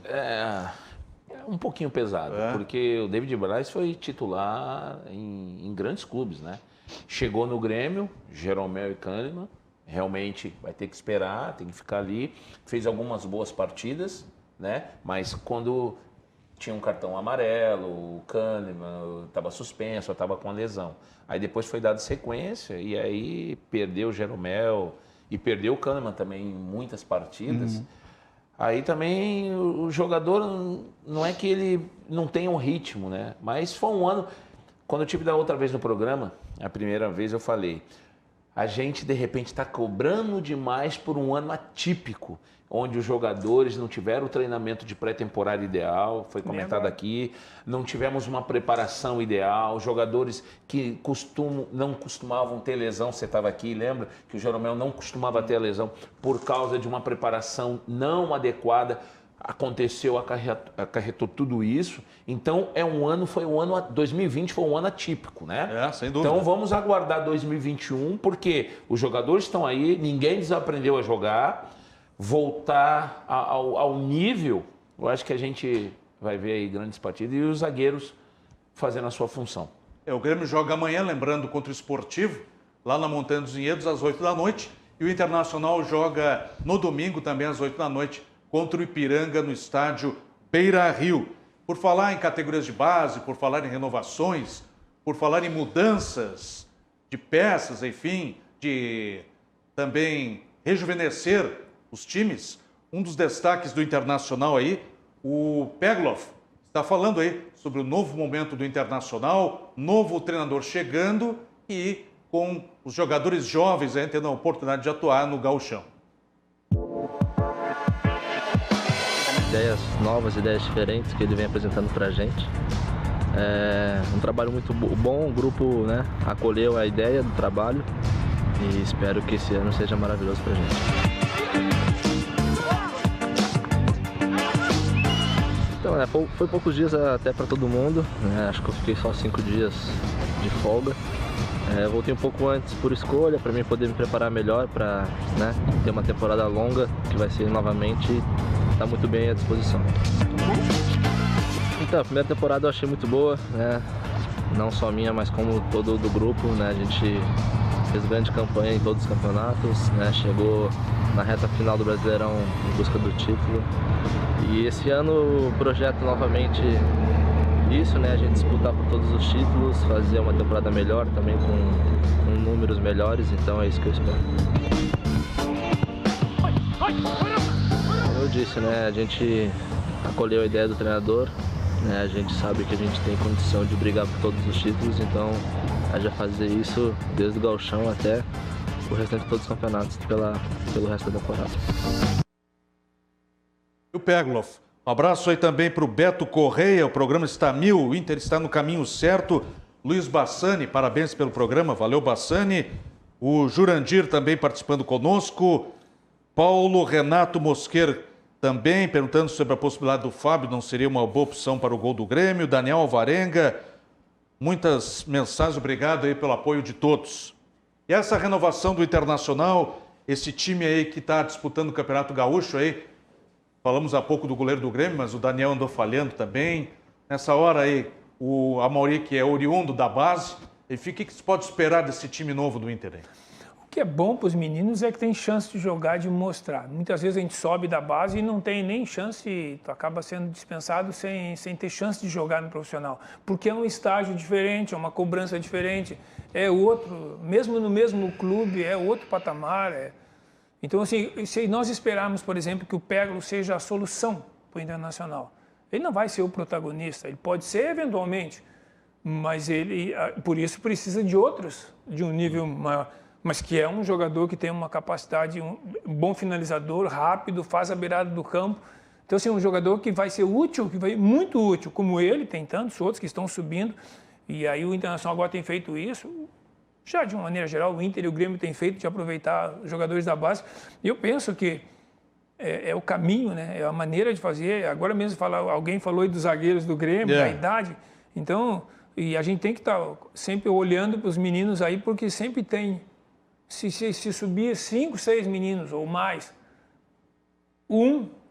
Um pouquinho pesado, porque o David Braz foi titular em grandes clubes, né? Chegou no Grêmio, Jeromel e Kahneman, realmente vai ter que esperar, tem que ficar ali. Fez algumas boas partidas, né? Mas quando tinha um cartão amarelo, o Kahneman estava suspenso, estava com a lesão. Aí depois foi dado sequência e aí perdeu o Jeromel e perdeu o Kahneman também em muitas partidas. Aí também o jogador, não é que ele não tenha um ritmo, né? Mas foi um ano... Quando eu tive da outra vez no programa, a primeira vez eu falei, a gente de repente está cobrando demais por um ano atípico, onde os jogadores não tiveram o treinamento de pré-temporada ideal, foi comentado aqui, não tivemos uma preparação ideal, jogadores que não costumavam ter lesão, você estava aqui, lembra que o Jeromel não costumava ter lesão por causa de uma preparação não adequada, aconteceu, acarretou tudo isso, então foi um ano, 2020 foi um ano atípico, né? Sem dúvida. Então vamos aguardar 2021, porque os jogadores estão aí, ninguém desaprendeu a jogar, voltar ao nível, eu acho que a gente vai ver aí grandes partidas e os zagueiros fazendo a sua função. O Grêmio joga amanhã, lembrando, contra o Esportivo, lá na Montanha dos Vinhedos, às 8 da noite, e o Internacional joga no domingo, também às 8 da noite, contra o Ipiranga no estádio Beira-Rio. Por falar em categorias de base, por falar em renovações, por falar em mudanças de peças, enfim, de também rejuvenescer os times, um dos destaques do Internacional aí, o Pegloff, está falando aí sobre o novo momento do Internacional, novo treinador chegando e com os jogadores jovens aí tendo a oportunidade de atuar no gauchão. Ideias novas, ideias diferentes que ele vem apresentando para a gente. É um trabalho muito bom, o grupo, né, acolheu a ideia do trabalho e espero que esse ano seja maravilhoso para a gente. Então, foi poucos dias até para todo mundo, né, acho que eu fiquei só 5 dias de folga. Voltei um pouco antes por escolha, para mim poder me preparar melhor para, né, ter uma temporada longa que vai ser novamente. Está muito bem à disposição. Então, a primeira temporada eu achei muito boa, né? Não só minha, mas como todo do grupo, né? A gente fez grande campanha em todos os campeonatos, né? Chegou na reta final do Brasileirão em busca do título. E esse ano o projeto novamente isso, né? A gente disputar por todos os títulos, fazer uma temporada melhor também com números melhores, então é isso que eu espero. Como eu disse, né, a gente acolheu a ideia do treinador, né, a gente sabe que a gente tem condição de brigar por todos os títulos, então a gente vai fazer isso desde o gauchão até o restante de todos os campeonatos pelo resto da temporada. E o Pegloff, um abraço aí também para o Beto Correia, o programa está 1000, o Inter está no caminho certo. Luiz Bassani, parabéns pelo programa, valeu Bassani. O Jurandir também participando conosco. Paulo Renato Mosqueira também perguntando sobre a possibilidade do Fábio, não seria uma boa opção para o gol do Grêmio. Daniel Alvarenga, muitas mensagens, obrigado aí pelo apoio de todos. E essa renovação do Internacional, esse time aí que está disputando o Campeonato Gaúcho aí, falamos há pouco do goleiro do Grêmio, mas o Daniel andou falhando também. Nessa hora aí, o Amaury, que é oriundo da base, enfim, o que se pode esperar desse time novo do Inter aí? O que é bom para os meninos é que tem chance de jogar, de mostrar. Muitas vezes a gente sobe da base e não tem nem chance, acaba sendo dispensado sem ter chance de jogar no profissional. Porque é um estágio diferente, é uma cobrança diferente, é outro, mesmo no mesmo clube, é outro patamar. Então, assim, se nós esperarmos, por exemplo, que o Peglo seja a solução para o Internacional, ele não vai ser o protagonista, ele pode ser eventualmente, mas ele, por isso, precisa de outros, de um nível maior. Mas que é um jogador que tem uma capacidade, um bom finalizador, rápido, faz a beirada do campo. Então, assim, um jogador que vai ser útil, que vai muito útil, como ele, tem tantos outros que estão subindo. E aí o Internacional agora tem feito isso. Já de uma maneira geral, o Inter e o Grêmio têm feito de aproveitar os jogadores da base. E eu penso que é o caminho, né? É a maneira de fazer. Agora mesmo alguém falou aí dos zagueiros do Grêmio, da idade. Então, e a gente tem que estar sempre olhando para os meninos aí, porque sempre tem... Se subir 5, 6 meninos ou mais,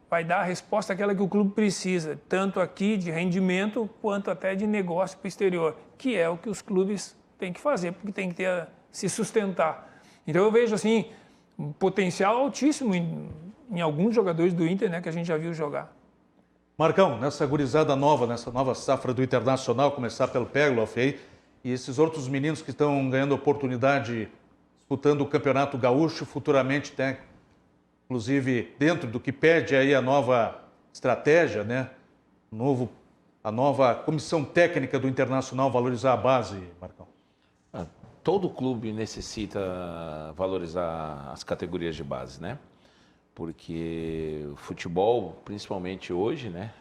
vai dar a resposta àquela que o clube precisa, tanto aqui de rendimento quanto até de negócio para o exterior, que é o que os clubes têm que fazer, porque tem que se sustentar. Então eu vejo assim, um potencial altíssimo em alguns jogadores do Inter, né, que a gente já viu jogar. Marcão, nessa gurizada nova, nessa nova safra do Internacional, começar pelo Pegloff aí, e esses outros meninos que estão ganhando oportunidade disputando o Campeonato Gaúcho, futuramente, né, inclusive dentro do que pede aí a nova estratégia, né, a nova comissão técnica do Internacional valorizar a base, Marcão. Todo clube necessita valorizar as categorias de base, né? Porque o futebol, principalmente hoje, né,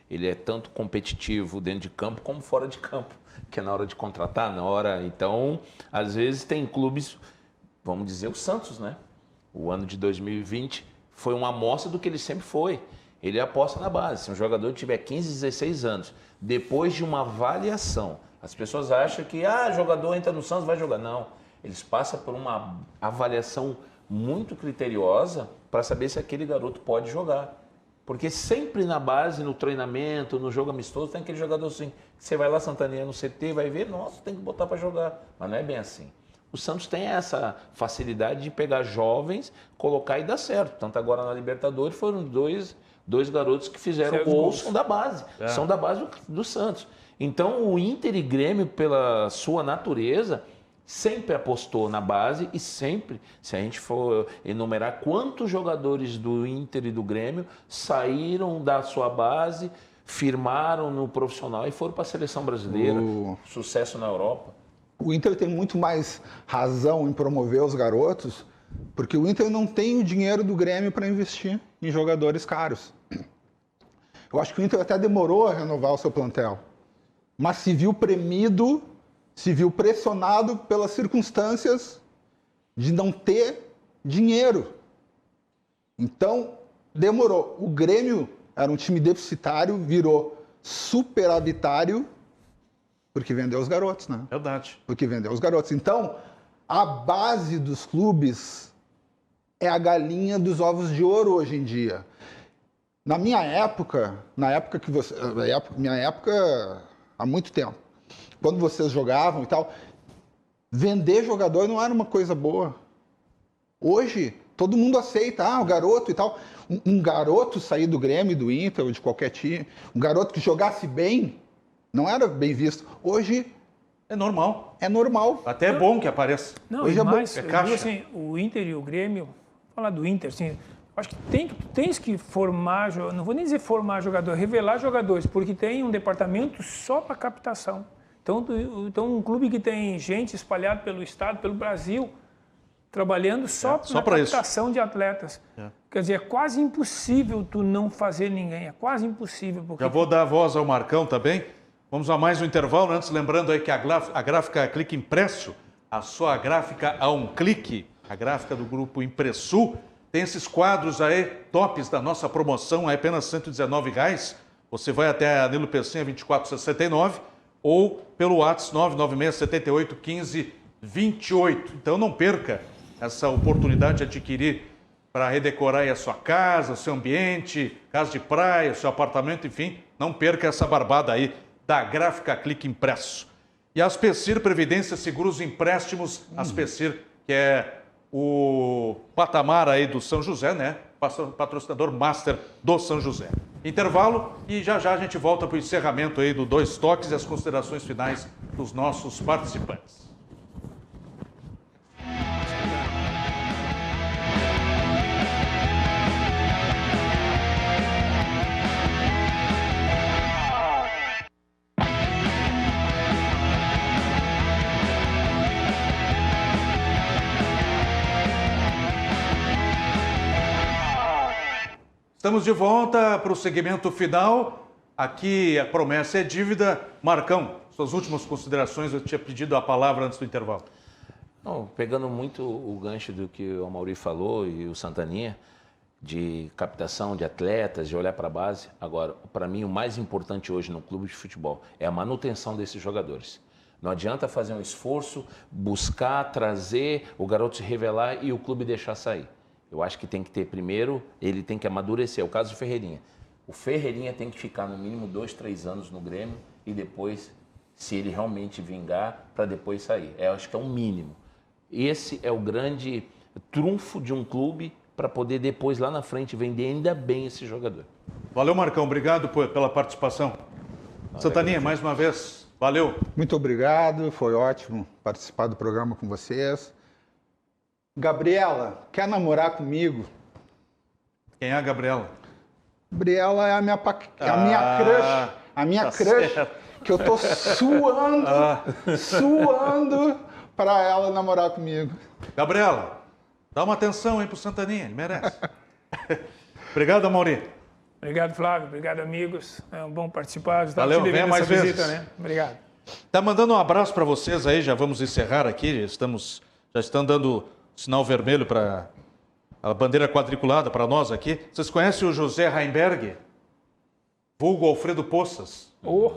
ele é tanto competitivo dentro de campo como fora de campo, que é na hora de contratar, na hora... Então, às vezes tem clubes, vamos dizer o Santos, né? O ano de 2020 foi uma amostra do que ele sempre foi. Ele aposta na base. Se um jogador tiver 15, 16 anos, depois de uma avaliação, as pessoas acham que jogador entra no Santos, vai jogar. Não, eles passam por uma avaliação muito criteriosa para saber se aquele garoto pode jogar. Porque sempre na base, no treinamento, no jogo amistoso, tem aquele jogador assim, você vai lá, Santaninha, no CT, vai ver, nossa, tem que botar para jogar. Mas não é bem assim. O Santos tem essa facilidade de pegar jovens, colocar e dar certo. Tanto agora na Libertadores foram dois garotos que fizeram gols, são da base. São da base do Santos. Então o Inter e Grêmio, pela sua natureza, sempre apostou na base e sempre, se a gente for enumerar quantos jogadores do Inter e do Grêmio saíram da sua base, firmaram no profissional e foram para a seleção brasileira, sucesso na Europa. O Inter tem muito mais razão em promover os garotos, porque o Inter não tem o dinheiro do Grêmio para investir em jogadores caros. Eu acho que o Inter até demorou a renovar o seu plantel, mas se viu premido, se viu pressionado pelas circunstâncias de não ter dinheiro. Então, demorou. O Grêmio era um time deficitário, virou superavitário, porque vendeu os garotos, né? Verdade. Porque vendeu os garotos. Então, a base dos clubes é a galinha dos ovos de ouro hoje em dia. Na minha época, minha época há muito tempo, quando vocês jogavam e tal, vender jogador não era uma coisa boa. Hoje, todo mundo aceita, o garoto e tal. Um garoto sair do Grêmio, do Inter ou de qualquer time, um garoto que jogasse bem, não era bem visto. Hoje... é normal. É normal. Até é bom que apareça. Não, hoje e é mais, bom. eu digo assim, o Inter e o Grêmio, vou falar do Inter, assim, acho que tens que formar, não vou nem dizer formar jogador, revelar jogadores, porque tem um departamento só para captação. Então, um clube que tem gente espalhada pelo estado, pelo Brasil, trabalhando só na captação de atletas. Quer dizer, é quase impossível tu não fazer ninguém, é quase impossível. Porque... Já vou dar a voz ao Marcão também. Vamos a mais um intervalo, antes lembrando aí que a gráfica Clique Impresso, a sua gráfica a um clique, a gráfica do grupo Impressul, tem esses quadros aí, tops da nossa promoção, a apenas R$ 119. Você vai até a Nilo Peçanha 2469 ou pelo WhatsApp 996 78 15 28. Então não perca essa oportunidade de adquirir para redecorar aí a sua casa, o seu ambiente, casa de praia, o seu apartamento, enfim, não perca essa barbada aí da gráfica Clique Impresso. E a Aspecir Previdência Seguros Empréstimos, Aspecir, que é o patamar aí do São José, né? Patrocinador master do São José. Intervalo e já a gente volta para o encerramento aí do Dois Toques e as considerações finais dos nossos participantes. Estamos de volta para o segmento final. Aqui a promessa é dívida. Marcão, suas últimas considerações, eu tinha pedido a palavra antes do intervalo. Não, pegando muito o gancho do que o Amaury falou e o Santaninha, de captação de atletas, de olhar para a base. Agora, para mim, o mais importante hoje no clube de futebol é a manutenção desses jogadores. Não adianta fazer um esforço, buscar, trazer, o garoto se revelar e o clube deixar sair. Eu acho que tem que ter primeiro, ele tem que amadurecer. É o caso do Ferreirinha. O Ferreirinha tem que ficar no mínimo 2, 3 anos no Grêmio e depois, se ele realmente vingar, para depois sair. Eu acho que é um mínimo. Esse é o grande trunfo de um clube para poder depois, lá na frente, vender ainda bem esse jogador. Valeu, Marcão. Obrigado pela participação. Santaninha, mais uma vez, valeu. Muito obrigado, foi ótimo participar do programa com vocês. Gabriela, quer namorar comigo? Quem é a Gabriela? Gabriela é a minha crush. A minha crush, certo. Que eu tô suando para ela namorar comigo. Gabriela, dá uma atenção aí pro Santaninha, ele merece. Obrigado, Amaury. Obrigado, Flávio. Obrigado, amigos. É bom participar. Valeu, venha mais vezes. Visita, né? Obrigado. Tá mandando um abraço para vocês aí, já vamos encerrar aqui. Já estão dando sinal vermelho para a bandeira quadriculada para nós aqui. Vocês conhecem o José Heimberg? Vulgo Alfredo Poças. Oh.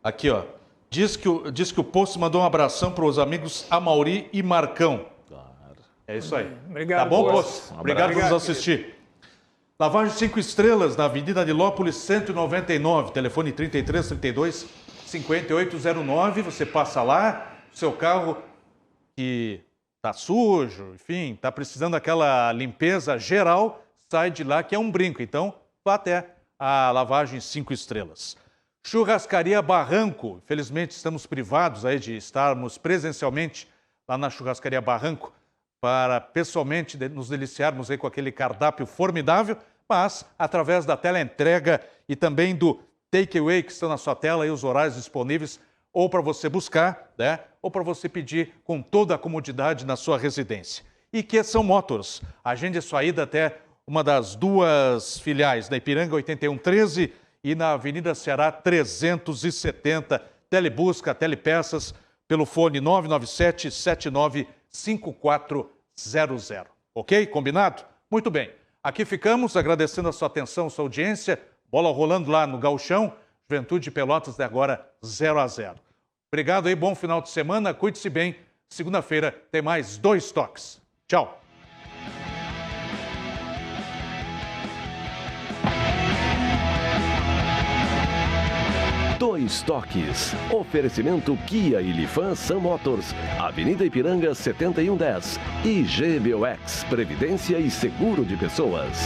Aqui, ó. Diz que o Poças mandou um abração para os amigos Amaury e Marcão. Claro. É isso aí. Obrigado, tá bom, Poças? Obrigado por nos assistir. Lavagem 5 estrelas, na Avenida Nilópolis, 199, telefone 3332-5809. Você passa lá, seu carro que está sujo, enfim, está precisando daquela limpeza geral, sai de lá que é um brinco. Então, vá até a Lavagem 5 estrelas. Churrascaria Barranco. Infelizmente, estamos privados aí de estarmos presencialmente lá na Churrascaria Barranco para pessoalmente nos deliciarmos aí com aquele cardápio formidável, mas através da teleentrega e também do takeaway que estão na sua tela, aí os horários disponíveis, ou para você buscar, né, ou para você pedir com toda a comodidade na sua residência. E São Motors, agende a sua ida até uma das duas filiais, na Ipiranga 8113 e na Avenida Ceará 370. Telebusca, telepeças, pelo fone 997-795400. Ok? Combinado? Muito bem. Aqui ficamos, agradecendo a sua atenção, sua audiência. Bola rolando lá no Gauchão. Juventude Pelotas de agora 0-0. Obrigado aí, bom final de semana. Cuide-se bem. Segunda-feira tem mais 2 toques. Tchau. Dois Toques. Oferecimento Kia e Lifan Sam Motors. Avenida Ipiranga 7110. E GBOX. Previdência e Seguro de Pessoas.